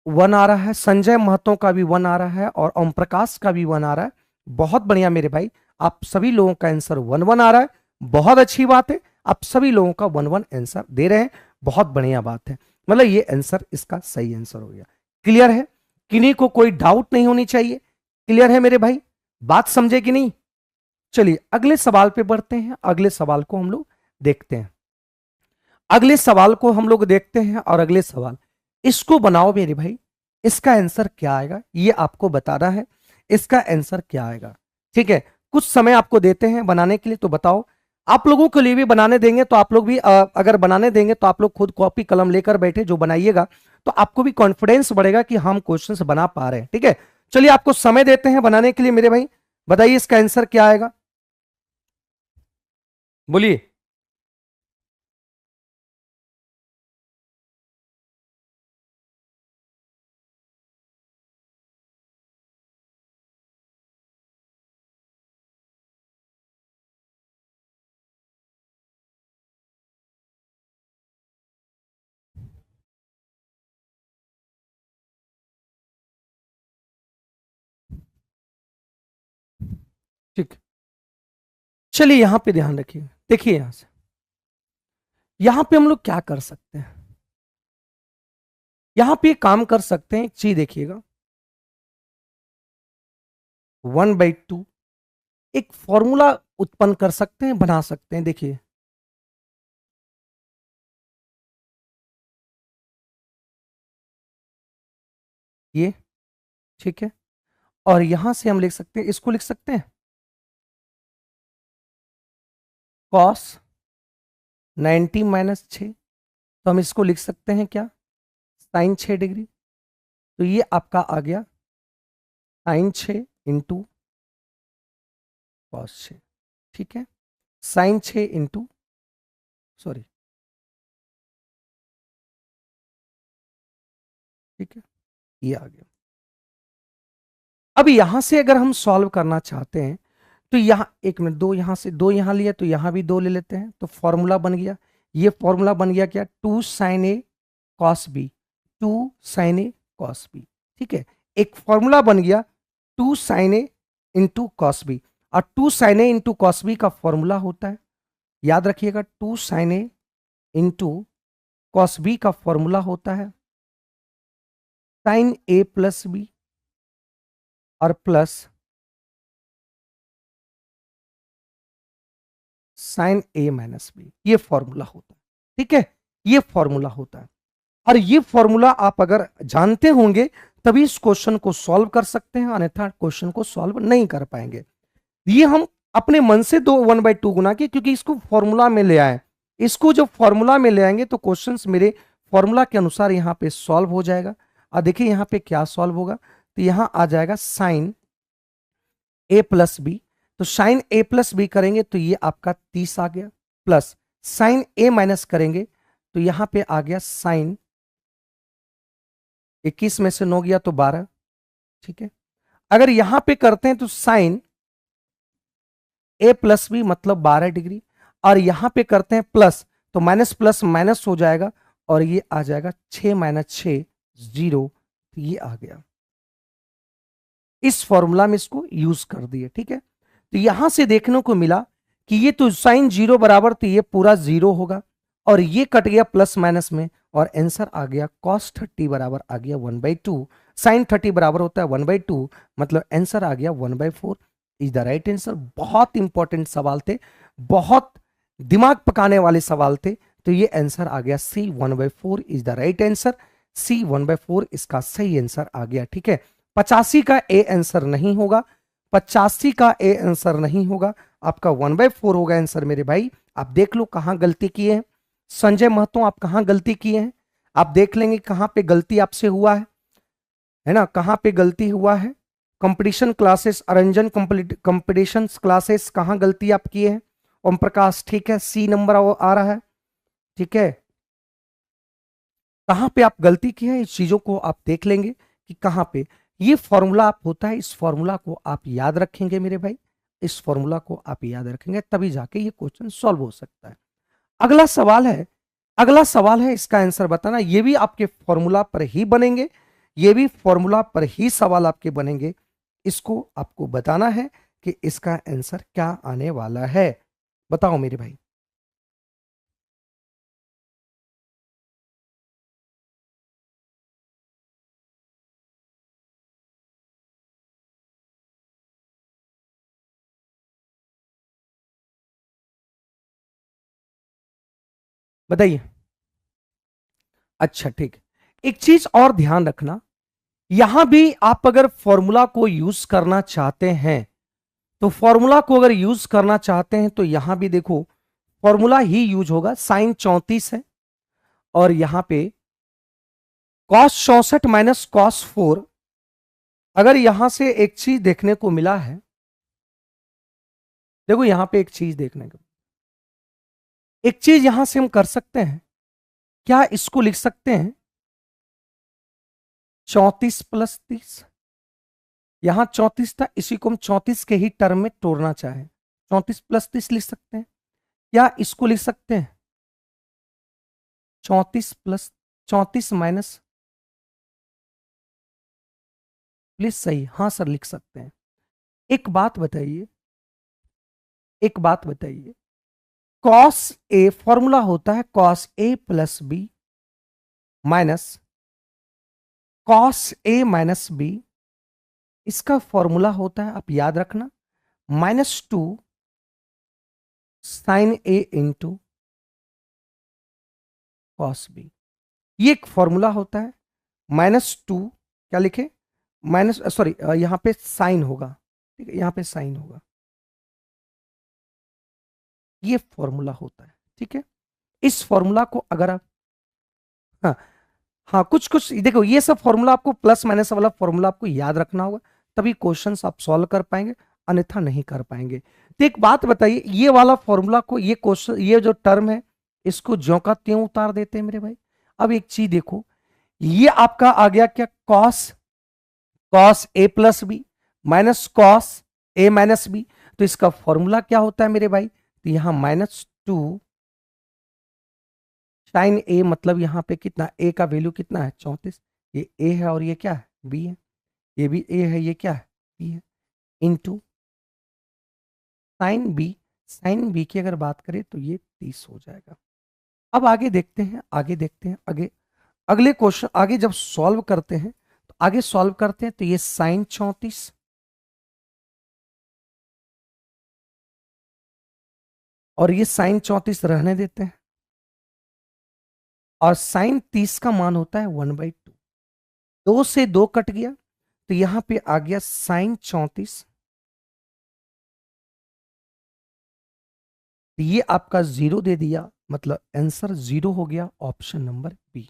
A: 1 आ रहा है, संजय महतो का भी 1 आ रहा है और ओम प्रकाश का भी 1 आ रहा है। बहुत बढ़िया मेरे भाई, आप सभी लोगों का आंसर 1 1 आ रहा है, बहुत अच्छी बात है। आप सभी लोगों का 1 1 आंसर दे रहे हैं, बहुत बढ़िया बात है। मतलब ये आंसर इसका सही आंसर हो गया। क्लियर है, किन्हीं को कोई डाउट नहीं होनी चाहिए। क्लियर है मेरे भाई, बात समझे कि नहीं? चलिए अगले सवाल पे बढ़ते हैं, अगले सवाल को हम लोग देखते हैं। अगले सवाल को हम लोग देखते हैं और अगले सवाल इसको बनाओ मेरे भाई, इसका आंसर क्या आएगा ये आपको बताना है, इसका आंसर क्या आएगा। ठीक है, कुछ समय आपको देते हैं बनाने के लिए, तो बताओ। आप लोगों के लिए भी बनाने देंगे तो आप लोग भी अगर बनाने देंगे तो आप लोग खुद कॉपी कलम लेकर बैठे जो बनाइएगा, तो आपको भी कॉन्फिडेंस बढ़ेगा कि हम क्वेश्चंस बना पा रहे हैं। ठीक है, चलिए आपको समय देते हैं बनाने के लिए मेरे भाई, बताइए इसका आंसर क्या आएगा, बोलिए। ठीक, चलिए यहां पे ध्यान रखिए, देखिए यहां से, यहां पे हम लोग क्या कर सकते हैं, यहां पे काम कर सकते हैं, एक चीज देखिएगा, 1/2 एक फॉर्मूला उत्पन्न कर सकते हैं, बना सकते हैं। देखिए ये, ठीक है, और यहां से हम लिख सकते हैं, इसको लिख सकते हैं कॉस 90 माइनस 6, तो हम इसको लिख सकते हैं क्या, साइन 6 डिग्री। तो ये आपका आ गया साइन 6 इंटू कॉस 6। ठीक है, साइन 6 इंटू, सॉरी, ठीक है, ये आ गया। अब यहां से अगर हम सॉल्व करना चाहते हैं तो यहां एक मिनट, दो यहां से, दो यहां लिया तो यहां भी दो ले लेते हैं, तो फॉर्मूला बन गया, ये फॉर्मूला बन गया क्या, 2 साइन ए कॉस बी, 2 साइन ए कॉस बी। ठीक है, एक फॉर्मूला बन गया 2 साइन ए इंटू कॉस बी, और 2 साइन ए इंटू कॉस बी का फॉर्मूला होता है, याद रखिएगा, 2 साइन ए इंटू कॉस बी का फॉर्मूला होता है साइन ए प्लस बी। और प्लस साइन ए माइनस बी, ये फॉर्मूला होता है। ठीक है, ये फॉर्मूला होता है। और ये फॉर्मूला आप अगर जानते होंगे तभी इस क्वेश्चन को सॉल्व कर सकते हैं, अन्यथा क्वेश्चन को सॉल्व नहीं कर पाएंगे। ये हम अपने मन से दो 1/2 गुना के, क्योंकि इसको फॉर्मूला में ले आए। इसको जब फॉर्मूला में ले आएंगे तो क्वेश्चंस मेरे फॉर्मूला के अनुसार यहां पे सॉल्व हो जाएगा। और देखिए यहां पे क्या सॉल्व होगा, तो यहां आ जाएगा साइन ए प्लस बी। तो साइन ए प्लस बी करेंगे तो ये आपका 30 आ गया, प्लस साइन ए माइनस करेंगे तो यहां पे आ गया साइन 21 में से 9 गया तो 12। ठीक है, अगर यहां पे करते हैं तो साइन ए प्लस बी मतलब 12 डिग्री, और यहां पे करते हैं प्लस तो माइनस प्लस माइनस हो जाएगा और ये आ जाएगा 6 माइनस 6 0, तो ये आ गया। इस फॉर्मूला में इसको यूज कर दिए। ठीक है, तो यहां से देखने को मिला कि ये तो साइन 0 बराबर, तो ये पूरा 0 होगा और ये कट गया प्लस माइनस में और आंसर आ गया cos 30 बराबर आ गया 1/2। साइन 30 बराबर होता है 1/2, मतलब आंसर आ गया 1/4 इज द राइट आंसर। बहुत इंपॉर्टेंट सवाल थे, बहुत दिमाग पकाने वाले सवाल थे। तो ये आंसर आ गया सी 1/4 इज द राइट आंसर। सी 1/4 इसका सही आंसर आ गया। ठीक है, 85 का ए आंसर नहीं होगा, 85 का ए आंसर नहीं होगा, आपका 1/4 होगा आंसर मेरे भाई। आप देख लो कहां गलती किए हैं, संजय महतो आप कहां गलती किए हैं, आप देख लेंगे कहां पे गलती आपसे हुआ है ना, कहां पे गलती हुआ है। कंपटीशन क्लासेस, अरंजन कंपटीशन क्लासेस, कहां गलती आप किए हैं। ओम प्रकाश ठीक है, सी नंबर आ रहा है। ठीक है, कहां पे आप गलती की है, इस चीजों को आप देख लेंगे कि कहां पे। ये फॉर्मूला आप होता है, इस फॉर्मूला को आप याद रखेंगे मेरे भाई, इस फॉर्मूला को आप याद रखेंगे तभी जाके ये क्वेश्चन सॉल्व हो सकता है। अगला सवाल है, अगला सवाल है इसका आंसर बताना। ये भी आपके फॉर्मूला पर ही बनेंगे, ये भी फॉर्मूला पर ही सवाल आपके बनेंगे। इसको आपको बताना है कि इसका आंसर क्या आने वाला है। बताओ मेरे भाई। बताइए। अच्छा ठीक, एक चीज और ध्यान रखना, यहां भी आप अगर फॉर्मूला को यूज करना चाहते हैं तो फॉर्मूला को अगर यूज करना चाहते हैं तो यहां भी देखो फॉर्मूला ही यूज होगा। साइन 34 है और यहां पे कॉस 64 माइनस कॉस 4। अगर यहां से एक चीज देखने को मिला है, देखो यहां पे एक चीज देखने को, एक चीज यहां से हम कर सकते हैं, क्या इसको लिख सकते हैं 34 प्लस 30। यहां 34 था, इसी को हम 34 के ही टर्म में तोड़ना चाहें 34 प्लस 30 लिख सकते हैं, या इसको लिख सकते हैं 34 प्लस 34 माइनस, प्लीज सही, हाँ सर लिख सकते हैं। एक बात बताइए, एक बात बताइए, कॉस ए फॉर्मूला होता है cos A plus B minus cos A minus B. इसका फॉर्मूला होता है, आप याद रखना, -2 साइन ए इंटू कॉस बी। ये एक फॉर्मूला होता है। -2 क्या लिखे, माइनस सॉरी यहां पे साइन होगा, ठीक है, यहां पे साइन होगा, ये फॉर्मूला होता है। ठीक है, इस फॉर्मूला को अगर आप, हाँ हाँ, कुछ कुछ देखो ये सब फॉर्मूला आपको प्लस माइनस वाला फॉर्मूला आपको याद रखना होगा, तभी क्वेश्चंस आप सॉल्व कर पाएंगे, अन्यथा नहीं कर पाएंगे। तो एक बात बताइए, ये वाला फॉर्मूला को, ये क्वेश्चन, ये जो टर्म है इसको ज्यों का त्यों उतार देते हैं मेरे भाई। अब एक चीज देखो, ये आपका आ गया क्या, cos cos A plus B minus cos A minus B. तो इसका फॉर्मूला क्या होता है मेरे भाई, तो यहां -2 साइन ए, मतलब यहां पे कितना, ए का वैल्यू कितना है 34, ये ए है और ये क्या है बी है, ये भी ए है, ये क्या है बी है, into sine B. Sine B की अगर बात करें तो ये 30 हो जाएगा। अब आगे देखते हैं, आगे देखते हैं, आगे अगले क्वेश्चन, आगे जब सॉल्व करते हैं तो आगे सॉल्व करते हैं तो ये साइन 34 और ये साइन 34 रहने देते हैं, और साइन 30 का मान होता है 1/2। 2 से 2 कट गया, तो यहां पे आ गया साइन 34। ये आपका 0 दे दिया, मतलब आंसर 0 हो गया। Option number B,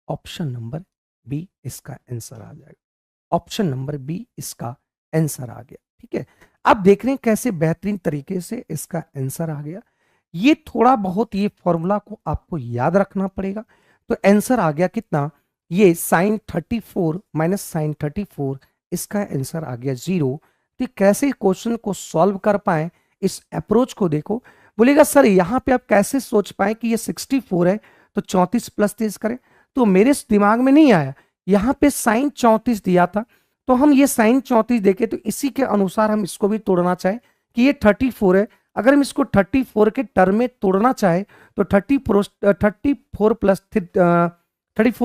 A: option number B इसका आंसर आ जाएगा। ऑप्शन नंबर बी इसका आंसर आ गया। ठीक है, अब देख रहे हैं कैसे बेहतरीन तरीके से इसका आंसर आ गया। ये थोड़ा बहुत ये फॉर्मूला को आपको याद रखना पड़ेगा। तो आंसर आ गया कितना, ये साइन 34 माइनस साइन 34, इसका आंसर आ गया 0। तो कैसे क्वेश्चन को सॉल्व कर पाए, इस अप्रोच को देखो। बोलेगा सर यहां पे आप कैसे सोच पाए कि ये 64 है तो 34 प्लस 30 करें, तो मेरे दिमाग में नहीं आया। यहां पे साइन 34 दिया था, तो हम ये साइन 34 देखे तो इसी के अनुसार हम इसको भी तोड़ना चाहे कि ये 34 है। अगर हम इसको 34 के टर्म में तोड़ना चाहे तो 34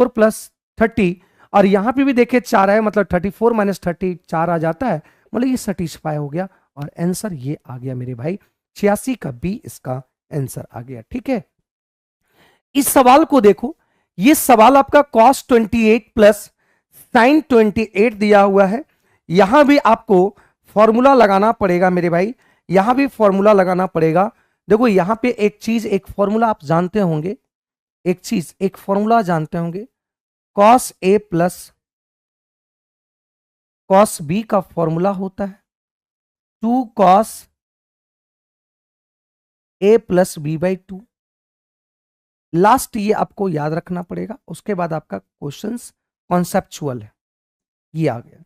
A: प्लस 30, और यहां पे भी देखे 4 है, मतलब 34 माइनस 30 4 आ जाता है, मतलब ये सेटिस्फाई हो गया। और आंसर ये आ गया मेरे भाई 86 का बी इसका आंसर आ गया। ठीक है, इस सवाल को देखो, ये सवाल आपका cos 28 प्लस साइन 28 दिया हुआ है। यहां भी आपको फॉर्मूला लगाना पड़ेगा मेरे भाई, यहां भी फॉर्मूला लगाना पड़ेगा। देखो यहां पे एक चीज, एक फॉर्मूला आप जानते होंगे, एक चीज, एक फॉर्मूला जानते होंगे, cos a plus cos b का फॉर्मूला होता है 2 cos a plus b/2। Last ये आपको याद रखना पड़ेगा, उसके बाद आपका क्वेश्चंस कॉन्सेप्चुअल है। ये आ गया,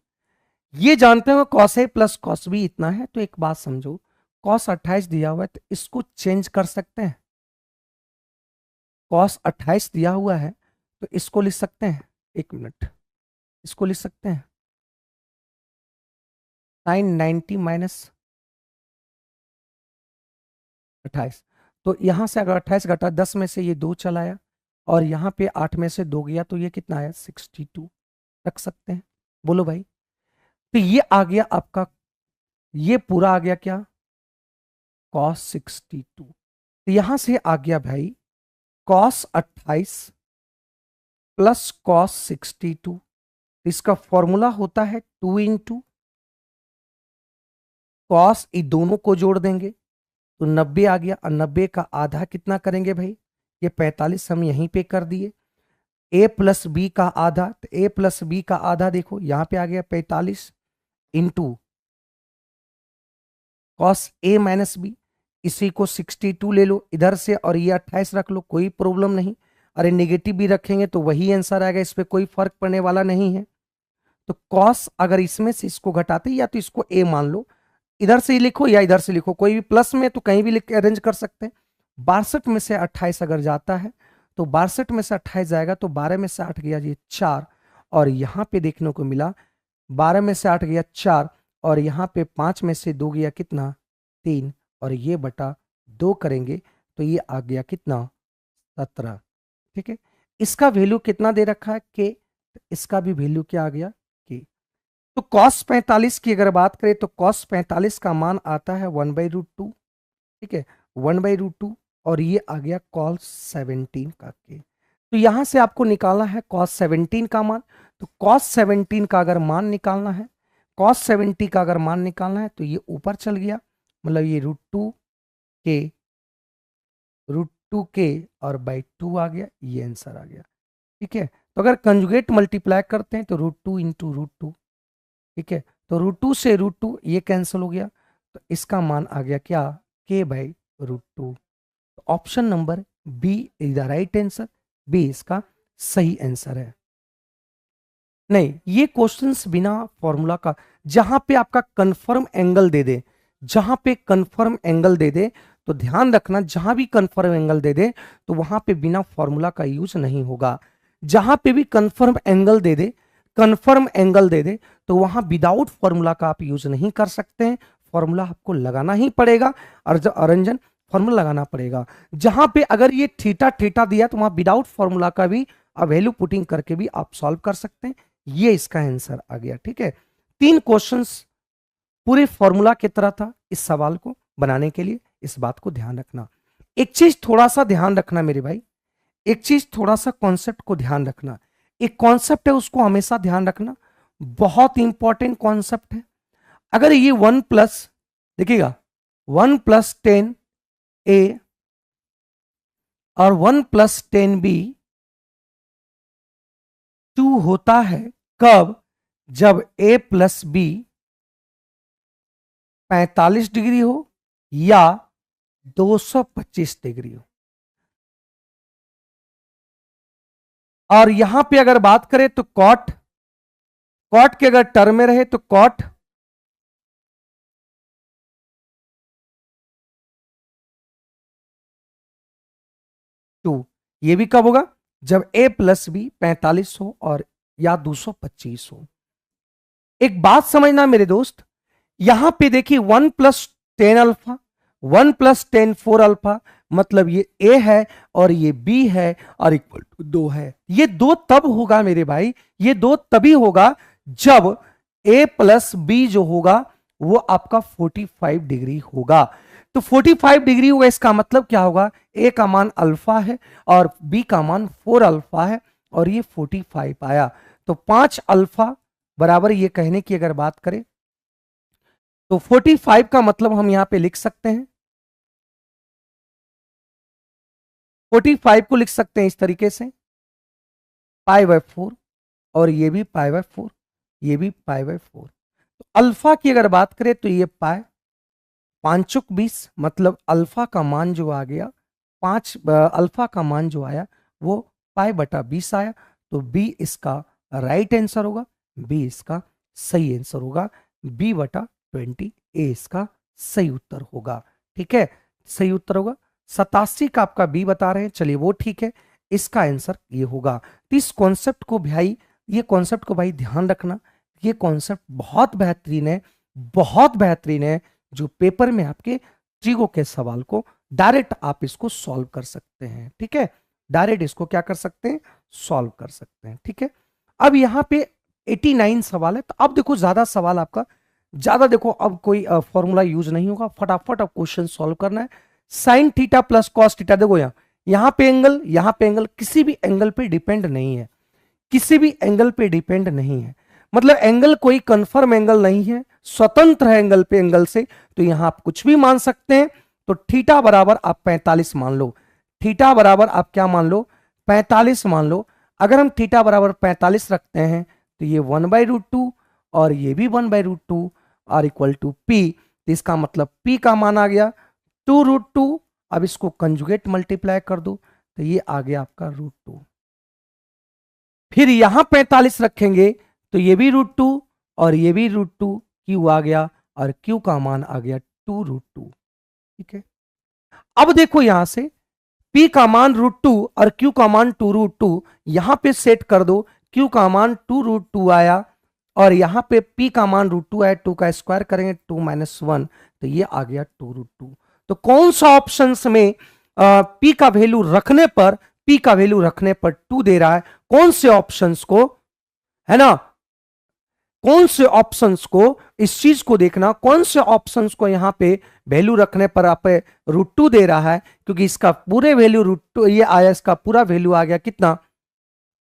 A: ये जानते हो cos a plus cos b इतना है। तो एक बात समझो, cos 28 दिया हुआ है तो इसको चेंज कर सकते हैं। cos 28 दिया हुआ है तो इसको लिख सकते हैं, एक मिनट, इसको लिख सकते हैं साइन 90 माइनस 28। तो यहां से अगर 28 घटा 10 में से ये 2 चलाया, और यहां पे 8 में से 2 गया, तो ये कितना आया 62 रख सकते हैं। बोलो भाई, तो ये आ गया आपका, ये पूरा आ गया क्या, cos 62। तो यहां से आ गया भाई cos 28 प्लस cos 62। इसका फॉर्मूला होता है 2 इंटू कॉस, ये दोनों को जोड़ देंगे तो 90 आ गया, और 90 का आधा कितना करेंगे भाई, ये 45 हम यहीं पे कर दिए। a प्लस बी का आधा, तो a प्लस बी का आधा देखो यहां पे आ गया 45 into cos a minus B, इसी को 62 ले लो इधर से, और ये 28 रख लो, कोई प्रॉब्लम नहीं। अरे नेगेटिव भी रखेंगे तो वही आंसर आएगा, इस पर कोई फर्क पड़ने वाला नहीं है। तो कॉस अगर इसमें से इसको घटाते, या तो इसको a मान लो, इधर से ही लिखो या इधर से लिखो, कोई भी प्लस में तो कहीं भी लिख के अरेंज कर सकते हैं। 62 में से 28 अगर जाता है तो 62 में से 28 जाएगा तो 12 में से 8 गया जी 4, और यहां पे देखने को मिला 12 में से 8 गया 4, और यहां पे 5 में से 2 गया कितना 3, और ये बटा 2 करेंगे तो ये आ गया कितना 17। ठीक है, इसका वैल्यू कितना दे रखा है के, इसका भी वैल्यू क्या आ गया के। तो cos 45 की अगर बात करें तो cos 45 का मान आता है 1/√2। ठीक है, 1/√2, और ये आ गया cos 17 का के। तो यहां से आपको निकालना है cos 17 का मान। तो cos 17 का अगर मान निकालना है, cos 70 का अगर मान निकालना है तो ये ऊपर चल गया, मतलब ये √2 के और √2 आ गया, ये आंसर आ गया। ठीक है, तो अगर कंजुगेट मल्टीप्लाई करते हैं तो √2 इंटू √2। ठीक है, तो √2 से √2 ये कैंसिल हो गया, तो इसका मान आ गया क्या k/√2। Option number B is the right answer, B इसका सही आंसर है। नहीं, ये क्वेश्चंस बिना फॉर्मूला का, जहां पे आपका कंफर्म एंगल दे दे, जहां पे कंफर्म एंगल दे दे, तो ध्यान रखना जहां भी कंफर्म एंगल दे दे तो वहां पे बिना फॉर्मूला का यूज नहीं होगा। जहां पे भी कंफर्म एंगल दे दे, कंफर्म एंगल दे दे, तो वहां विदाउट फॉर्मूला का आप यूज नहीं कर सकते हैं, फॉर्मूला आपको लगाना ही पड़ेगा। अरंजन, फॉर्मूला लगाना पड़ेगा। जहां पे अगर ये थीटा थीटा दिया तो वहां विदाउट फॉर्मूला का भी वैल्यू पुटिंग करके भी आप सॉल्व कर सकते हैं। ये इसका आंसर आ गया। ठीक है, 3 क्वेश्चंस पूरे फॉर्मूला की तरह था इस सवाल को बनाने के लिए, इस बात को ध्यान रखना। एक चीज थोड़ा सा ध्यान रखना मेरे भाई, एक चीज थोड़ा सा कॉन्सेप्ट को ध्यान रखना, एक कॉन्सेप्ट है उसको हमेशा ध्यान रखना, बहुत इंपॉर्टेंट कॉन्सेप्ट है। अगर ये 1 प्लस, देखिएगा 1 + 10 A और 1 + 10 B 2 होता है कब? जब A + B 45 डिग्री हो या 225 डिग्री हो। और यहां पे अगर बात करें तो कॉट, कॉट के अगर टर्म में रहे तो कॉट 2, ये भी कब होगा? जब A + B 45 हो और या 225 हो। एक बात समझना मेरे दोस्त, यहां पे देखिए 1 + 10 अल्फा, 1 + 10 4 अल्फा, मतलब ये A है और ये B है और इक्वल टू 2 है। ये 2 तब होगा मेरे भाई, ये 2 तभी होगा जब A + B जो होगा वो आपका 45 डिग्री होगा। तो 45 डिग्री होगा, इसका मतलब क्या होगा? A का मान अल्फा है और B का मान 4 अल्फा है और ये 45 आया। तो 5 अल्फा बराबर, ये कहने की अगर बात करें तो 45 का मतलब हम यहां पे लिख सकते हैं, 45 को लिख सकते हैं इस तरीके से π/4, और ये भी π/4, ये भी π/4। तो अल्फा की अगर बात करें तो ये पाई, 5×20, मतलब अल्फा का मान जो आ गया 5, अल्फा का मान जो आया वो π/20 आया। तो बी इसका राइट आंसर होगा, बी इसका सही आंसर होगा, B/20 ए इसका सही उत्तर होगा। ठीक है, सही उत्तर होगा। 87 का आपका बी बता रहे हैं, चलिए वो ठीक है, इसका आंसर ये होगा। तो इस कॉन्सेप्ट को भाई, ये कॉन्सेप्ट को भाई ध्यान रखना, ये कॉन्सेप्ट बहुत बेहतरीन है, बहुत बेहतरीन है, जो पेपर में आपके ट्रिगो के सवाल को डायरेक्ट आप इसको सॉल्व कर सकते हैं। ठीक है, डायरेक्ट इसको क्या कर सकते हैं? सॉल्व कर सकते हैं। ठीक है, अब यहाँ पे 89 सवाल है, तो अब देखो ज्यादा सवाल आपका, ज्यादा देखो अब कोई फॉर्मूला यूज नहीं होगा, फटाफट अब क्वेश्चन सॉल्व करना है। Sign theta plus cos theta, देखो यहां पे एंगल, यहां पे एंगल, किसी भी एंगल पे डिपेंड नहीं है, किसी भी एंगल पे डिपेंड नहीं है, मतलब एंगल कोई कंफर्म एंगल नहीं है, स्वतंत्र है एंगल पे एंगल से। तो यहां आप कुछ भी मान सकते हैं। तो थीटा बराबर आप 45 मान लो, थीटा बराबर आप क्या मान लो? 45 मान लो। अगर हम थीटा बराबर 45 रखते हैं तो ये 1/√2 और ये भी 1/√2 और इक्वल टू पी। तो इसका मतलब पी का मान आ गया 2√2। अब इसको कंजुगेट मल्टीप्लाई कर दो तो ये आ गया आपका √2। फिर यहां 45 रखेंगे तो ये भी √2 और ये भी √2, क्यू आ गया और क्यू का मान आ गया 2√2। ठीक है, अब देखो यहां से P का मान √2 और Q का मान 2√2, यहां पे सेट कर दो। Q का मान 2√2 आया और यहां पे P का मान √2 आया, 2 का स्क्वायर करेंगे 2 - 1, तो ये आ गया 2√2। तो कौन सा ऑप्शन में P का वैल्यू रखने पर, P का वैल्यू रखने पर 2 दे रहा है? कौन से ऑप्शंस को, है ना, कौन से ऑप्शंस को, इस चीज को देखना, कौन से ऑप्शंस को यहां पे वैल्यू रखने पर आप √2 दे रहा है, क्योंकि इसका पूरे वैल्यू √2 ये आया, इसका पूरा वैल्यू आ गया कितना?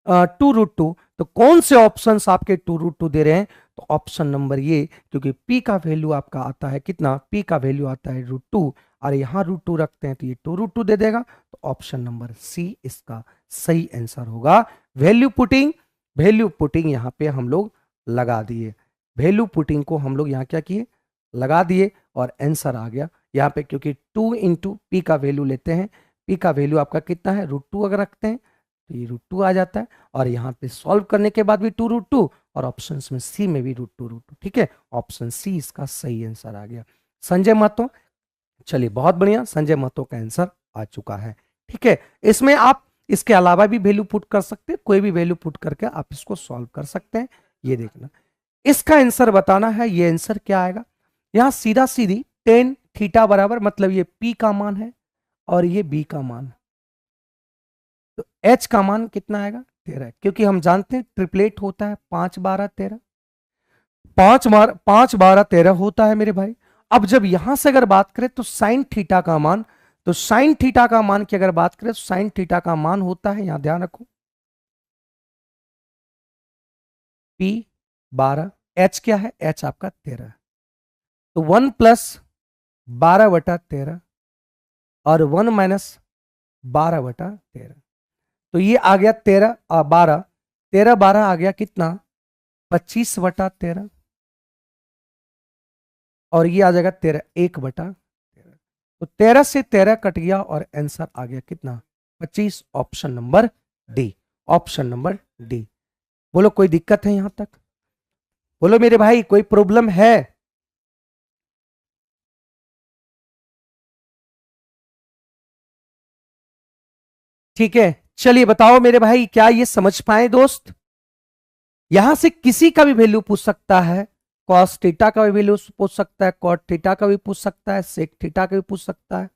A: 2√2। तो कौन से ऑप्शंस आपके 2√2 दे रहे हैं? तो ऑप्शन नंबर ये, क्योंकि P का वैल्यू आपका आता है कितना? P का वैल्यू आता है √2 और यहां √2 रखते हैं तो ये 2√2 दे देगा। तो ऑप्शन नंबर सी इसका सही आंसर होगा। वैल्यू पुटिंग, वैल्यू पुटिंग यहां पे हम लोग लगा दिए, वैल्यू पुटिंग को हम लोग यहाँ क्या किए? लगा दिए और आंसर आ गया यहाँ पे, क्योंकि 2 × P का वैल्यू लेते हैं। P का वैल्यू आपका कितना है? √2 अगर रखते हैं तो ये √2 आ जाता है और यहाँ पे सॉल्व करने के बाद भी 2√2 और ऑप्शन में सी में भी √2। ठीक है, ऑप्शन सी इसका सही आंसर आ गया। संजय महतो, चलिए बहुत बढ़िया, संजय महतो का आंसर आ चुका है। ठीक है, इसमें आप इसके अलावा भी वैल्यू पुट कर सकते हैं, कोई भी वैल्यू पुट करके आप इसको सॉल्व कर सकते हैं। ये देखना, इसका आंसर बताना है। ये आंसर क्या आएगा? यहां सीधा सीधी tan थीटा बराबर, मतलब ये P का मान है और ये B का मान है, तो H का मान कितना आएगा? 13, क्योंकि हम जानते हैं ट्रिपलेट होता है 5 12 13, 5 12 13 होता है मेरे भाई। अब जब यहां से अगर बात करें तो साइन थीटा का मान, तो साइन थीटा का मान की अगर बात करें तो साइन थीटा का मान होता है, यहां ध्यान रखो, P12। H क्या है? H आपका 13। तो 1+12/13 और 1-12/13। तो ये आ गया 13 और 12, 13-12 आ गया कितना? 25/13। और ये आ जाएगा 13, 1/13। तो 13 से 13 कट गया और आंसर आ गया कितना? 25। Option number D. Option number D. बोलो कोई दिक्कत है यहां तक? बोलो मेरे भाई कोई प्रॉब्लम है? ठीक है, चलिए बताओ मेरे भाई, क्या ये समझ पाए दोस्त? यहां से किसी का भी वैल्यू पूछ सकता है, कॉस थीटा का भी वैल्यू पूछ सकता है, कॉट थीटा का भी पूछ सकता है, सेक थीटा का भी पूछ सकता है,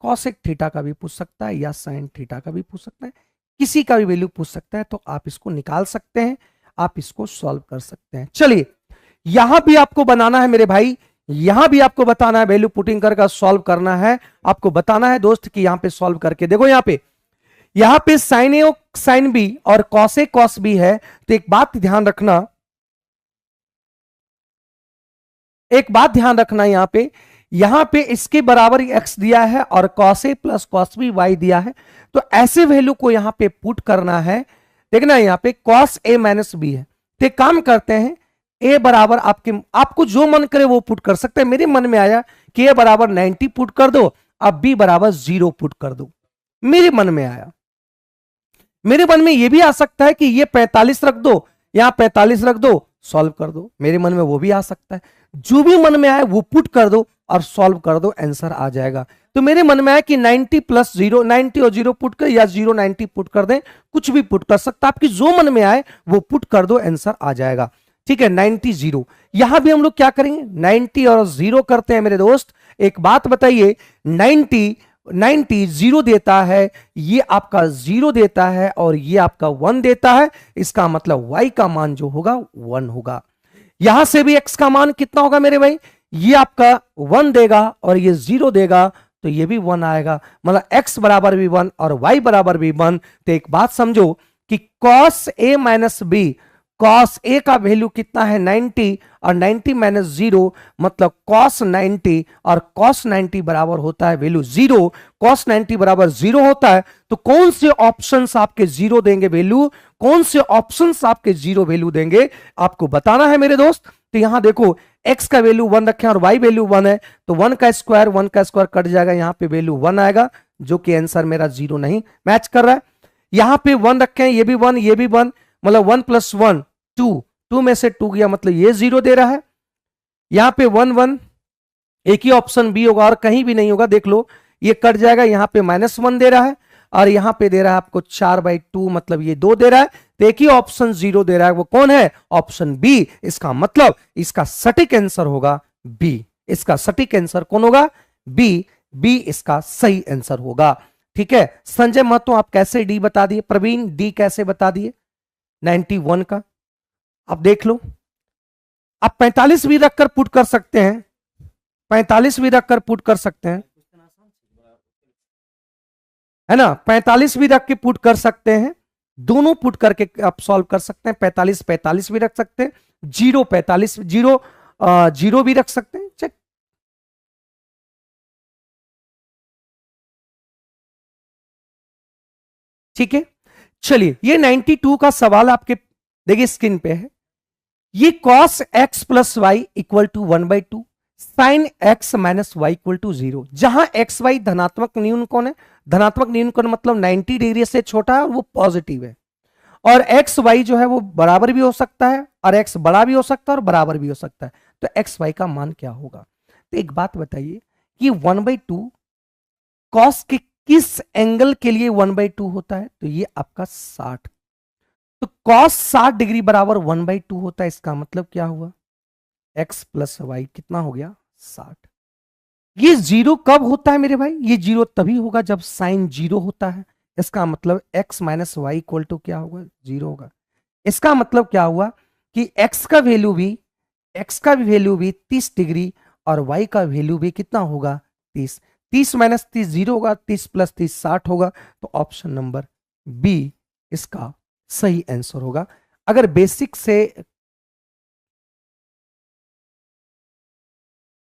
A: कॉसेक थीटा का भी पूछ सकता है, या साइन थीटा का भी पूछ सकता है। किसी का भी वैल्यू पूछ सकता है, तो आप इसको निकाल सकते हैं, आप इसको सॉल्व कर सकते हैं। चलिए यहां भी आपको बनाना है मेरे भाई, यहां भी आपको बताना है, वैल्यू पुटिंग कर सॉल्व करना है। आपको बताना है दोस्त कि यहां पे सॉल्व करके देखो, यहां पे साइन ए साइन बी और कॉस ए कॉस बी है। तो एक बात ध्यान रखना, एक बात ध्यान रखना, यहां पे इसके बराबर एक्स दिया है और cos A plus cos B Y दिया है। तो ऐसे वैल्यू को यहां पे पुट करना है। देखना यहां पे कॉस ए माइनस बी है, तो एक काम करते हैं, ए बराबर आपको जो मन करे वो पुट कर सकते हैं। मेरे मन में आया कि ए बराबर 90 पुट कर दो, अब बी बराबर 0 पुट कर दो। मेरे मन में आया, मेरे मन में यह भी आ सकता है कि ये 45 रख दो, यहां 45 रख दो, सॉल्व कर दो। मेरे मन में वो भी आ सकता है, जो भी मन में आए वो पुट कर दो और सॉल्व कर दो, आंसर आ जाएगा। तो मेरे मन में आया कि 90 + 0, 90 और 0 पुट कर, या 0 90 पुट कर दें, कुछ भी पुट कर सकता, आपकी जो मन में आए वो पुट कर दो, आंसर आ जाएगा। ठीक है, 90 0। यहां भी हम लोग क्या करेंगे, 90 और 0 करते हैं मेरे दोस्त। एक बात बताइए, 90 0 देता है, ये आपका 0 देता है और ये आपका 1 देता है। इसका मतलब y का मान जो होगा 1 होगा। यहां से भी x का मान कितना होगा मेरे भाई, ये आपका 1 देगा और ये 0 देगा, तो ये भी 1 आएगा। मतलब x बराबर भी 1 और y बराबर भी 1। तो एक बात समझो कि cos a minus B, cos a का वैल्यू कितना है 90, और 90 - 0 मतलब cos 90, और cos 90 बराबर होता है वैल्यू 0। cos 90 बराबर 0 होता है, तो कौन से ऑप्शंस आपके 0 देंगे वैल्यू, कौन से ऑप्शंस आपके 0 वैल्यू देंगे, आपको बताना है मेरे दोस्त। तो यहां देखो, x का वैल्यू 1 रखे और y वैल्यू 1 है, तो 1 का स्क्वायर कट जाएगा, यहां पे वैल्यू 1 आएगा, जो कि आंसर मेरा 0 नहीं मैच कर रहा है। यहां पे 1 रखे हैं, ये भी 1, ये भी 1, मतलब 1 + 1 2, 2 में से 2 गया, मतलब ये 0 दे रहा है। यहां पे 1 1, एक ही ऑप्शन बी होगा और कहीं भी नहीं होगा, देख लो, ये कट जाएगा, यहां पे -1 दे रहा है और यहां पे दे रहा है आपको 4/2, मतलब ये 2 दे रहा है। तो एक ही ऑप्शन 0 दे रहा है, वो कौन है, ऑप्शन बी। इसका मतलब इसका सटीक आंसर होगा बी। इसका सटीक आंसर कौन होगा, बी। बी इसका सही आंसर होगा। ठीक है, संजय महतो आप कैसे डी बता दिए, प्रवीण डी कैसे बता दिए 91 का, आप देख लो। आप 45 भी रखकर पुट कर सकते हैं, 45 भी रखकर पुट कर सकते हैं, है ना, 45 भी रख के पुट कर सकते हैं, दोनों पुट करके आप सॉल्व कर सकते हैं। 45 45 भी रख सकते हैं, 0 45 0 0 भी रख सकते हैं, चेक। ठीक है, चलिए ये 92 का सवाल आपके देखिए स्क्रीन पे है। ये cos x + y = 1/2, sin x - y = 0। जहां एक्स वाई धनात्मक न्यून कोण है, धनात्मक न्यून कोण मतलब 90 डिग्री से छोटा है और वो पॉजिटिव है, और एक्स वाई जो है वो बराबर भी हो सकता है, और एक्स बड़ा भी हो सकता है और बराबर भी हो सकता है। तो एक्स वाई का मान क्या होगा? तो एक बात बताइए, कि 1/2 कॉस के किस एंगल के लिए 1/2 होता है? तो ये आपका 60। तो कॉस 60 डिग्री बराबर 1/2 होता है। इसका मतलब क्या हुआ, x + y कितना हो गया, 60। ये 0 कब होता है मेरे भाई, ये 0 तभी होगा जब साइन 0 होता है। इसका मतलब x - y = क्या होगा, 0 होगा। इसका मतलब क्या हुआ कि x का वैल्यू भी 30 डिग्री और y का वैल्यू भी कितना होगा, 30। 30 माइनस 30 0 होगा, 30 प्लस 30 60 होगा। तो ऑप्शन नंबर बी इसका सही आंसर होगा। अगर बेसिक से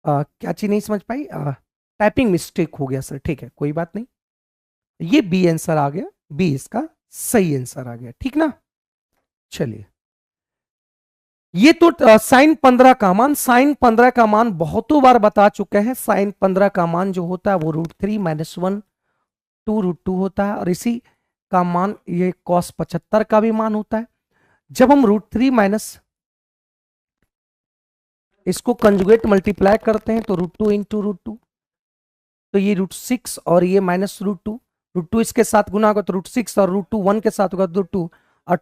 A: क्या चीज नहीं समझ पाई, टाइपिंग मिस्टेक हो गया सर, ठीक है कोई बात नहीं। ये बी आंसर आ गया, बी इसका सही आंसर आ गया, ठीक ना। चलिए, ये तो साइन 15 का मान बहुतों बार बता चुके हैं। साइन 15 का मान जो होता है वो √3 - 1 2 √2 होता है, और इसी का मान ये cos 75 का भी मान होता है। जब हम √3 माइनस इसको कंजुगेट मल्टीप्लाई करते हैं तो √2 इंटू √2, तो ये √6 और ये माइनस √2, √2 इसके साथ गुना होगा तो √6, और √2 1 के साथ होगा तो √2, और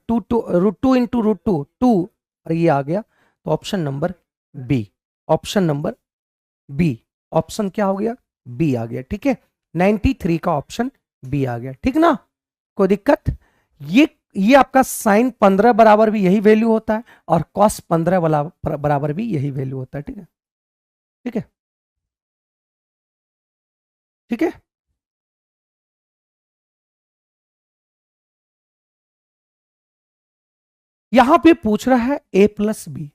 A: √2 इंटू √2 2, और ये आ गया। तो option number B, option number B, option क्या हो गया, बी आ गया, ठीक है। 93 का ऑप्शन बी आ गया, ठीक ना, कोई दिक्कत। ये आपका साइन 15 बराबर भी यही वैल्यू होता है, और cos 15 बराबर भी यही वैल्यू होता है, ठीक है, ठीक है, ठीक है। यहां पे पूछ रहा है a+b,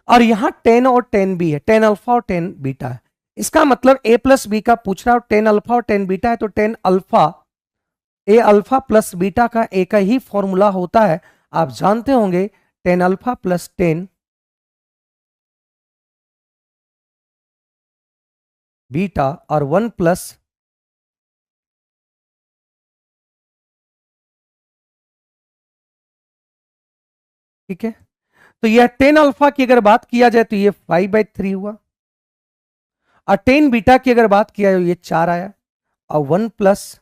A: और यहां 10 और 10b है, 10 अल्फा और 10 बीटा है। इसका मतलब a+b का पूछ रहा है, 10 अल्फा और 10 बीटा है, तो 10 alpha, a alpha plus beta का एक ही फॉर्मूला होता है, आप जानते होंगे, 10 अल्फा प्लस 10 बीटा और 1 प्लस, ठीक है। तो यह 10 अल्फा की अगर बात किया जाए तो ये 5/3 हुआ, और 10 बीटा की अगर बात किया जाए ये 4 आया, और 1 +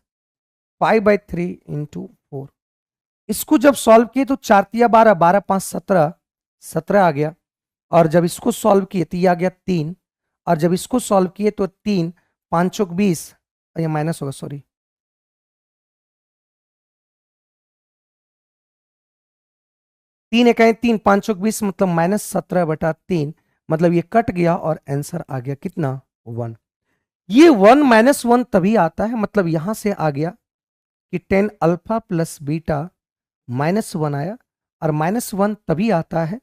A: 5/3 × 4। इसको जब सॉल्व किए तो 4 × 3 = 12, 12 × 5 = 17, 17 आ गया। और जब इसको सॉल्व किए तो ये आ गया 3, और जब इसको सॉल्व किए तो 3 5 चौक 20, ये माइनस होगा, सॉरी, 3 1 3 5 चौक 20 मतलब -17/3, मतलब ये कट गया और आंसर आ गया कितना, 1। ये 1 - 1 तभी आता है, मतलब यहां से आ गया कि 10 अल्फा प्लस बीटा -1 आया, और -1 तभी आता है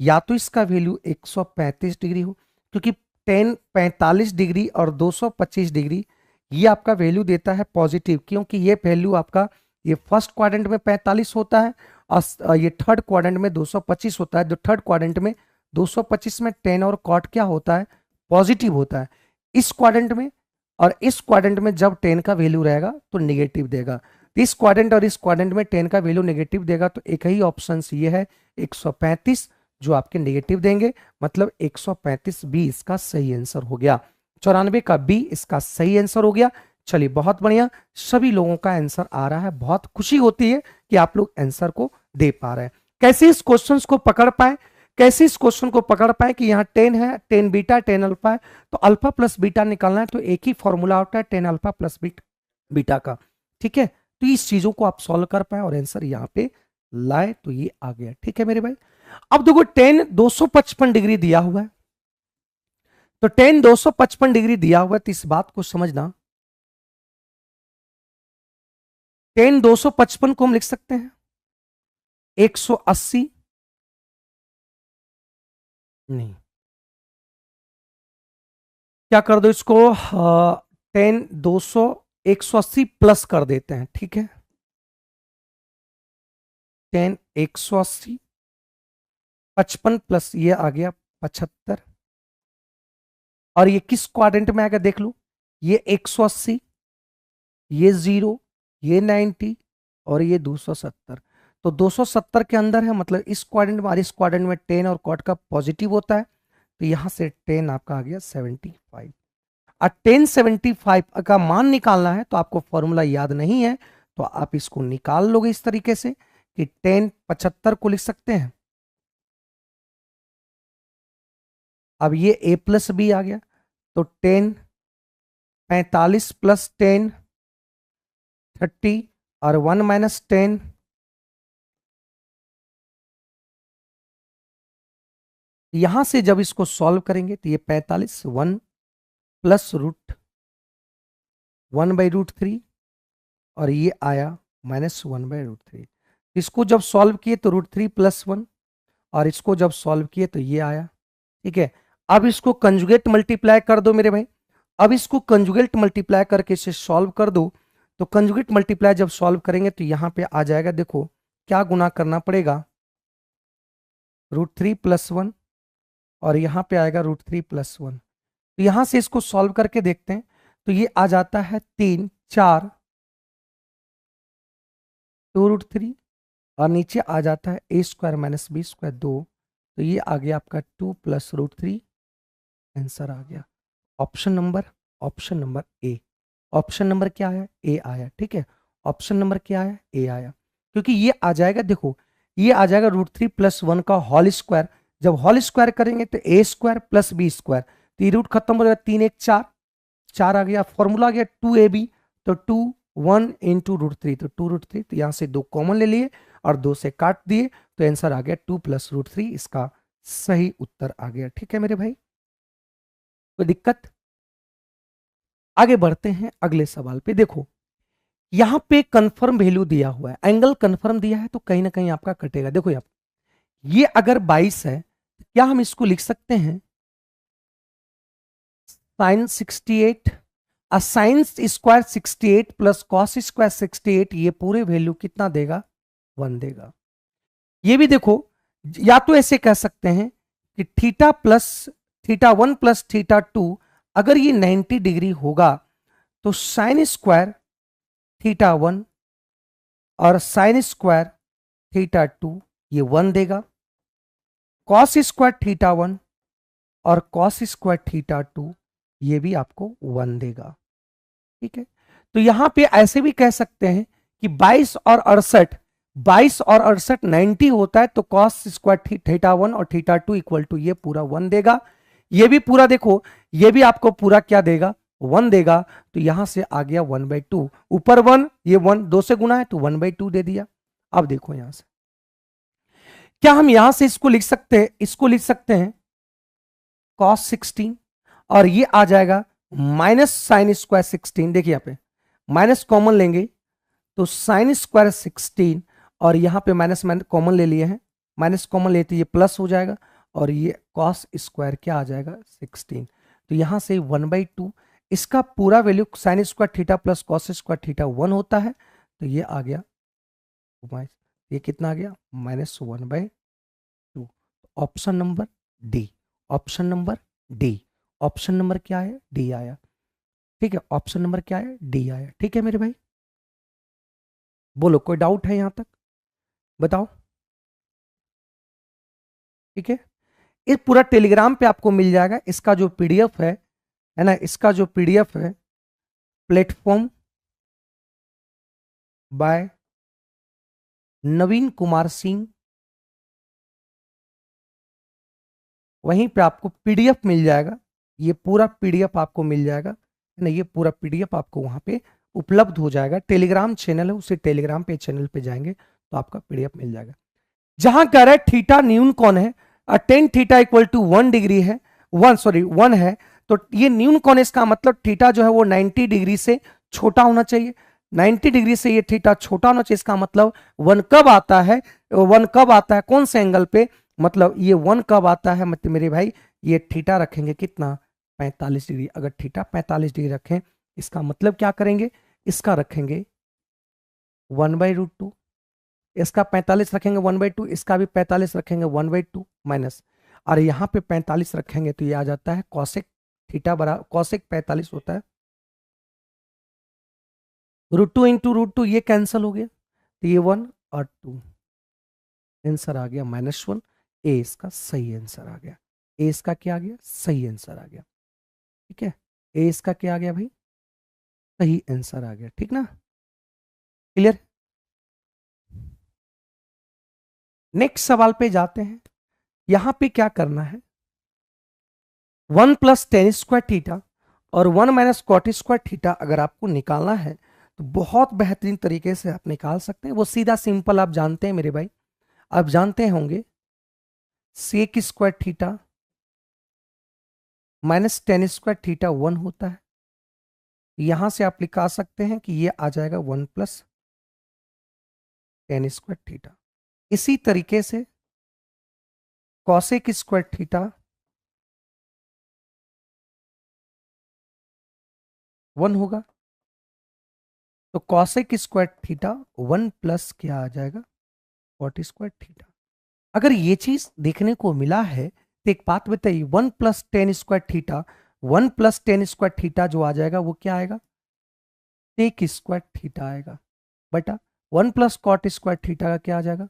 A: या तो इसका वैल्यू 135 डिग्री हो, क्योंकि 10 45 डिग्री और 225 डिग्री ये आपका वैल्यू देता है पॉजिटिव, क्योंकि ये वैल्यू आपका, ये फर्स्ट क्वाड्रेंट में 45 होता है, और ये थर्ड क्वाड्रेंट में 225 होता है। जो थर्ड क्वाड्रेंट में 225 में 10 और कॉट क्या होता है, पॉजिटिव होता है। इस क्वाड्रेंट में और इस क्वाड्रेंट में जब 10 का वैल्यू रहेगा तो निगेटिव देगा। इस क्वाड्रेंट और इस क्वाड्रेंट में 10 का वैल्यू नेगेटिव देगा, तो एक ही ऑप्शन ये है 135 जो आपके नेगेटिव देंगे, मतलब 135 बी इसका सही आंसर हो गया। 94 का बी इसका सही आंसर हो गया। चलिए बहुत बढ़िया, सभी लोगों का आंसर आ रहा है, बहुत खुशी होती है कि आप लोग आंसर को दे पा रहे हैं। कैसे इस क्वेश्चन को पकड़ पाए, कैसे इस क्वेश्चन को पकड़ पाए कि यहाँ 10 है, 10 बीटा 10 अल्फा है, तो अल्फा प्लस बीटा निकालना है तो एक ही फॉर्मूला होता है 10 अल्फा प्लस बीटा का, ठीक है। तो इस चीजों को आप सॉल्व कर पाए और आंसर यहाँ पे लाए, तो ये आ गया, ठीक है मेरे भाई। अब देखो 10 255 डिग्री दिया हुआ है, तो 10 255 डिग्री दिया हुआ है, तो इस बात को समझना, 10 255 को हम लिख सकते हैं 180, नहीं, क्या कर दो इसको, 10 200 180 प्लस कर देते हैं, ठीक है। 10 180 55 प्लस ये आ गया 75, और ये किस क्वाड्रेंट में आएगा देख लो, ये 180, ये 0, ये 90, और ये 270। तो 270 के अंदर है, मतलब इस क्वाड्रेंट में और इस क्वाड्रेंट में 10 और कॉट का पॉजिटिव होता है, तो यहां से 10 आपका आ गया 75। और 1075 का मान निकालना है तो आपको फॉर्मूला याद नहीं है, तो आप इसको निकाल लोगे इस तरीके से कि 10 75 को लिख सकते हैं। अब ये a+b आ गया, तो 10 45 + 10 30, और 1 - 10, यहां से जब इसको सॉल्व करेंगे तो ये 45 1 + 1/√3 और ये आया -1/√3। इसको जब सॉल्व किए तो √3 + 1 और इसको जब सॉल्व किए तो ये आया। ठीक है, अब इसको कंजुगेट मल्टीप्लाई कर दो मेरे भाई। अब इसको कंजुगेट मल्टीप्लाई करके इसे सॉल्व कर दो। तो कंजुगेट मल्टीप्लाई जब सॉल्व करेंगे तो यहां पे आ जाएगा, देखो क्या गुना करना पड़ेगा, √3 + 1 और यहां पे आएगा √3 + 1। तो यहां से इसको सॉल्व करके देखते हैं तो ये आ जाता है 3 4 2√3 और नीचे आ जाता है a² - b² 2। तो ये आ गया आपका 2 + √3, आंसर आ गया option number A. Option number क्या आया, ए आया। ठीक है, ऑप्शन नंबर क्या आया, ए आया। क्योंकि ये आ जाएगा, देखो ये आ जाएगा √3 + 1 का होल स्क्वायर। जब होल स्क्वायर करेंगे तो a² + b², तो ये रूट खत्म हो जाएगा, 3 1 4, 4 आ गया। फॉर्मूला आ गया 2ab, तो 2 1 × √3, तो 2√3, तो यहां से 2 कॉमन ले लिए और 2 से काट दिए, तो आंसर आ गया 2 + √3, इसका सही उत्तर आ गया। ठीक है मेरे भाई, कोई दिक्कत? आगे बढ़ते हैं अगले सवाल पे। देखो यहां पे कंफर्म वैल्यू दिया हुआ है, एंगल कंफर्म दिया है, तो कहीं ना कहीं आपका कटेगा। देखो यहाँ ये अगर 22 है तो क्या हम इसको लिख सकते हैं sin 68, sine square 68 + cos square 68, ये पूरे वैल्यू कितना देगा, 1 देगा। ये भी देखो, या तो ऐसे कह सकते हैं कि θ1 + θ2, अगर ये 90 डिग्री होगा तो साइन स्क्वायर θ1 और साइन स्क्वायर θ2 ये 1 देगा। कॉस स्क्वायर θ1 और कॉस स्क्वायर θ2 ये भी आपको 1 देगा। ठीक है, तो यहां पे ऐसे भी कह सकते हैं कि 22 और 68 90 होता है, तो कॉस स्क्वायर θ1 और θ2 इक्वल टू ये पूरा 1 देगा। ये भी पूरा देखो, ये भी आपको पूरा क्या देगा, 1 देगा। तो यहां से आ गया 1/2, ऊपर 1, ये 1 2 से गुना है तो 1/2 दे दिया। अब देखो यहां से क्या हम यहां से इसको लिख सकते हैं, इसको लिख सकते हैं cos 16 और ये आ जाएगा माइनस साइन स्क्वायर 16। देखिए यहाँ पे माइनस कॉमन लेंगे तो साइन स्क्वायर 16 और यहां पे माइनस कॉमन ले लिए हैं, माइनस कॉमन लेते ये प्लस हो जाएगा और ये कॉस स्क्वायर क्या आ जाएगा 16। तो यहां से 1/2, इसका पूरा value sine square theta plus cos square theta 1 होता है। तो ये आ गया, ये कितना आ गया, -1/2। Option number D, option number D, option number क्या है, डी आया। ठीक है, ऑप्शन नंबर क्या है, डी आया। ठीक है मेरे भाई, बोलो कोई डाउट है यहां तक, बताओ। ठीक है, ये पूरा टेलीग्राम पे आपको मिल जाएगा, इसका जो पीडीएफ है ना, इसका जो पीडीएफ है, प्लेटफॉर्म बाय नवीन कुमार सिंह, वहीं पे आपको पीडीएफ मिल जाएगा। ये पूरा पीडीएफ आपको मिल जाएगा, है ना, ये पूरा पीडीएफ आपको वहां पे उपलब्ध हो जाएगा। टेलीग्राम चैनल है, उसे टेलीग्राम पे चैनल पे जाएंगे तो आपका पीडीएफ मिल जाएगा। जहां कह रहा है थीटा न्यून कौन है, tan theta equal to 1 degree है, 1 है, तो ये न्यून कौन है, इसका मतलब थीटा जो है वो 90 डिग्री से छोटा होना चाहिए। 90 डिग्री से ये थीटा छोटा होना चाहिए, इसका मतलब 1 कब आता है, 1 कब आता है कौन से एंगल पे, मतलब ये 1 कब आता है, मतलब मेरे भाई ये थीटा रखेंगे कितना, 45 डिग्री। अगर थीटा 45 डिग्री रखें इसका मतलब क्या करेंगे, इसका रखेंगे 1/√2, इसका 45 रखेंगे 1/2, इसका भी 45 रखेंगे 1/2 माइनस, और यहां पे 45 रखेंगे तो ये आ जाता है कॉसेक थीटा बराबर, कॉसेक 45 होता है √2 × √2, ये कैंसिल हो गया, तो ये 1 और 2, आंसर आ गया -1। ए इसका सही आंसर आ गया, ए इसका क्या आ गया, सही आंसर आ गया। ठीक है, ए इसका क्या आ गया भाई, सही आंसर आ गया। ठीक ना, क्लियर। नेक्स्ट सवाल पे जाते हैं। यहां पे क्या करना है, 1 + tan² और 1 - cot² अगर आपको निकालना है तो बहुत बेहतरीन तरीके से आप निकाल सकते हैं। वो सीधा सिंपल आप जानते हैं मेरे भाई, आप जानते होंगे sec² - tan² 1 होता है, यहां से आप लिखा सकते हैं कि ये आ जाएगा 1 + tan² थीटा। इसी तरीके से cosec² थीटा 1 होगा, तो cosec² थीटा 1 + क्या आ जाएगा, cot² थीटा। अगर ये चीज देखने को मिला है तो एक बात बताइए, 1 + tan² थीटा, 1 + tan² थीटा जो आ जाएगा वो क्या आएगा, sec² थीटा आएगा, बटा 1 + cot² थीटा का क्या आ जाएगा,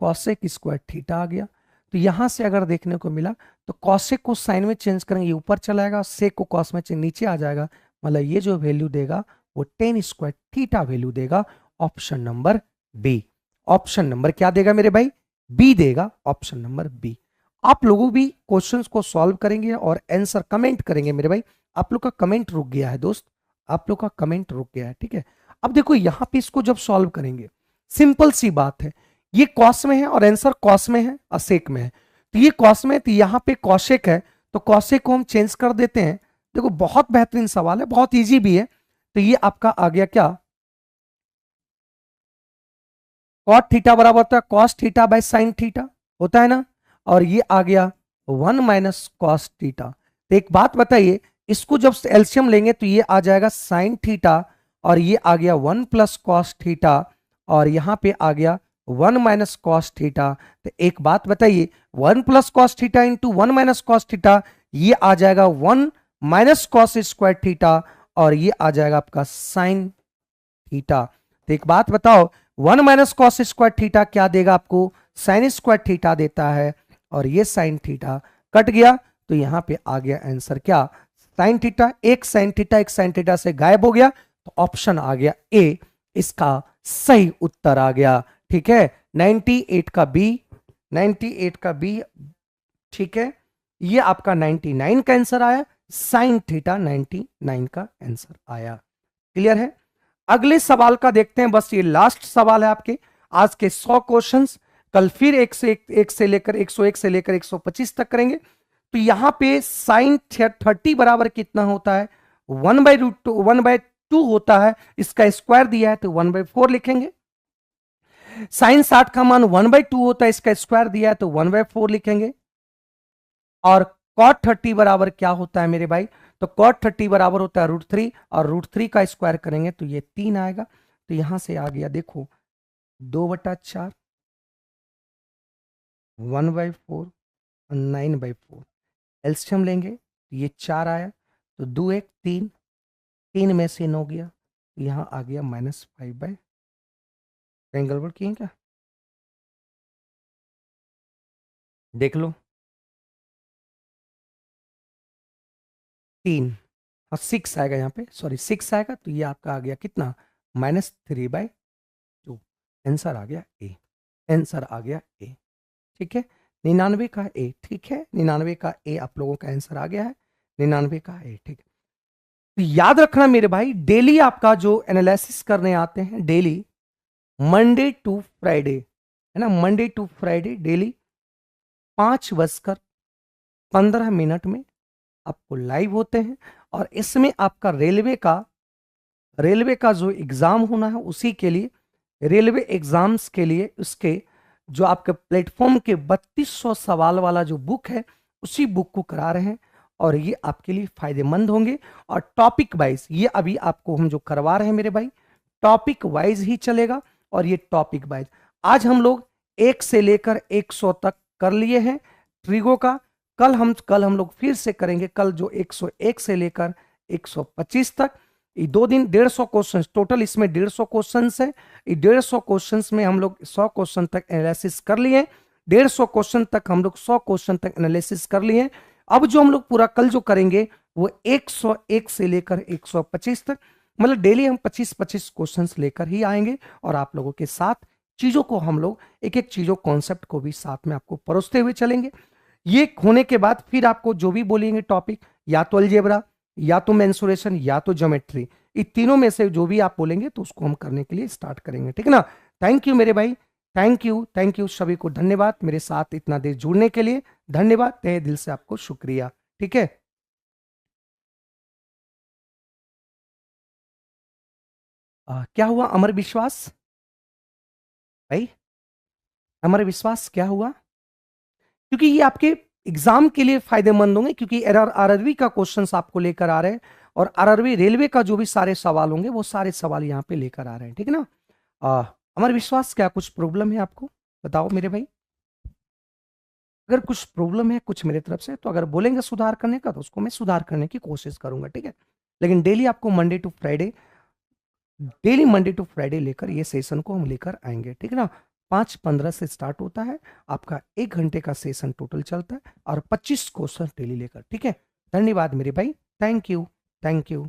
A: cosec² थीटा आ गया। तो यहां से अगर देखने को मिला तो cosec को साइन में चेंज करेंगे, ऊपर चला जाएगा, sec को cos में चेंज नीचे आ जाएगा, मतलब ये जो वैल्यू देगा वो tan² थीटा वैल्यू देगा। Option number B, option number क्या देगा मेरे भाई, बी देगा, ऑप्शन नंबर बी। आप लोगों भी क्वेश्चंस को सॉल्व करेंगे और आंसर कमेंट करेंगे मेरे भाई। आप लोग का कमेंट रुक गया है दोस्त, आप लोग का कमेंट रुक गया है, ठीक है। अब देखो यहां पे इसको जब सॉल्व करेंगे, सिंपल सी बात है, ये कॉस में है और आंसर कॉस में है और सेक में है, तो ये कॉस में है तो यहाँ पे कॉशेक है, तो कॉशेक को हम चेंज कर देते हैं। देखो बहुत बेहतरीन सवाल है, बहुत इजी भी है। तो ये आपका आ गया क्या, कॉट थीटा बराबर होता है cos theta by sine theta, होता है ना, और ये आ गया 1 - cos थीटा। तो एक बात बताइए, इसको जब एलसीएम लेंगे तो ये आ जाएगा साइन थीटा, और ये आ गया 1 + cos थीटा, और यहां पे आ गया 1 - cos थीटा। तो एक बात बताइए, 1 + cos theta into 1 - cos theta, ये आ जाएगा 1 - cos² थीटा, और ये आ जाएगा आपका साइन थीटा। तो एक बात बताओ, 1 - cos² थीटा क्या देगा आपको, sin² थीटा देता है, और ये साइन थीटा कट गया, तो यहां पे आ गया आंसर क्या, साइन थीटा। एक साइन थीटा एक साइन थीटा से गायब हो गया, तो ऑप्शन आ गया ए, इसका सही उत्तर आ गया, ठीक है। 98 का बी, 98 का बी, ठीक है। ये आपका 99 का आंसर आया, साइन थीटा 99 का आंसर आया। क्लियर है। अगले सवाल का देखते हैं, बस ये लास्ट सवाल है आपके आज के 100 क्वेश्चंस। कल फिर 1 से लेकर 101 से लेकर 125 तक करेंगे। तो यहां पे साइन 30 बराबर कितना होता है, 1/√2, 1/2 होता है, इसका स्क्वायर दिया है तो 1/4 लिखेंगे। साइन 60 का मान 1/2 होता है, इसका स्क्वायर दिया है तो 1/4 लिखेंगे। और cot 30 बराबर क्या होता है मेरे भाई, तो cot 30 बराबर होता है √3, और √3 का स्क्वायर करेंगे तो ये 3 आएगा। तो यहां से आ गया देखो 2/4, 1/4 और 9/4, एलसीएम लेंगे तो ये 4 आया, तो 2 1 3, 3 में से 9 गया, तो यहां आ गया -5/, कहीं गड़बड़ किए क्या, देख लो 3 और 6 आएगा, यहाँ पे सॉरी 6 आएगा, तो ये आपका आ गया कितना, -3/2। आंसर आ गया ए, आंसर आ गया ए, ठीक है। 99 का ए, ठीक है, 99 का ए आप लोगों का आंसर आ गया है, 99 का ए, ठीक है। तो याद रखना मेरे भाई, डेली आपका जो एनालिसिस करने आते हैं, डेली मंडे टू फ्राइडे, है ना, मंडे टू फ्राइडे डेली 5:15 में आपको लाइव होते हैं। और इसमें आपका रेलवे का जो एग्जाम होना है उसी के लिए, रेलवे एग्जाम्स के लिए उसके जो आपके प्लेटफॉर्म के 3200 सवाल वाला जो बुक है, उसी बुक को करा रहे हैं, और ये आपके लिए फायदेमंद होंगे। और टॉपिक वाइज ये अभी आपको हम जो करवा रहे हैं मेरे भाई, टॉपिक वाइज ही चलेगा, और ये टॉपिक वाइज आज हम लोग 1 से लेकर 100 तक कर लिए हैं ट्रिगो का। कल हम लोग फिर से करेंगे, कल जो 101 से लेकर 125 तक, ये 2 दिन 150 क्वेश्चन टोटल, इसमें 150 क्वेश्चन है। ये 150 क्वेश्चन में हम लोग 100 क्वेश्चन तक एनालिसिस कर लिए, 150 क्वेश्चन तक हम लोग 100 क्वेश्चन तक एनालिसिस कर लिए। अब जो हम लोग पूरा कल जो करेंगे वो 101 से लेकर 125 तक, मतलब डेली हम 25-25 क्वेश्चन लेकर ही आएंगे, और आप लोगों के साथ चीजों को हम लोग एक एक चीजों कॉन्सेप्ट को भी साथ में आपको परोसते हुए चलेंगे। ये होने के बाद फिर आपको जो भी बोलेंगे टॉपिक, या तो अलजेब्रा, या तो मेंसुरेशन, या तो ज्योमेट्री, इन तीनों में से जो भी आप बोलेंगे तो उसको हम करने के लिए स्टार्ट करेंगे, ठीक है ना। थैंक यू मेरे भाई, थैंक यू सभी को, धन्यवाद मेरे साथ इतना देर जुड़ने के लिए, धन्यवाद, तहे दिल से आपको शुक्रिया, ठीक है। क्या हुआ अमर विश्वास भाई? अमर विश्वास क्या हुआ? क्योंकि ये आपके एग्जाम के लिए फायदेमंद होंगे, क्योंकि आरआरबी का क्वेश्चंस आपको लेकर आ रहे हैं, और आरआरबी रेलवे का जो भी सारे सवाल होंगे वो सारे सवाल यहाँ पे लेकर आ रहे हैं, ठीक है ना? अमर विश्वास, क्या कुछ प्रॉब्लम है आपको? बताओ मेरे भाई। अगर कुछ प्रॉब्लम है कुछ मेरे तरफ से, तो अगर बोलेंगे सुधार करने का तो उसको मैं सुधार करने की कोशिश करूंगा, ठीक है? लेकिन डेली आपको मंडे टू फ्राइडे लेकर ये सेशन को हम लेकर आएंगे, ठीक है ना? 5:15 से स्टार्ट होता है आपका, 1 घंटे का सेशन टोटल चलता है, और 25 क्वेश्चन डेली लेकर, ठीक है? धन्यवाद मेरे भाई, थैंक यू। Thank you.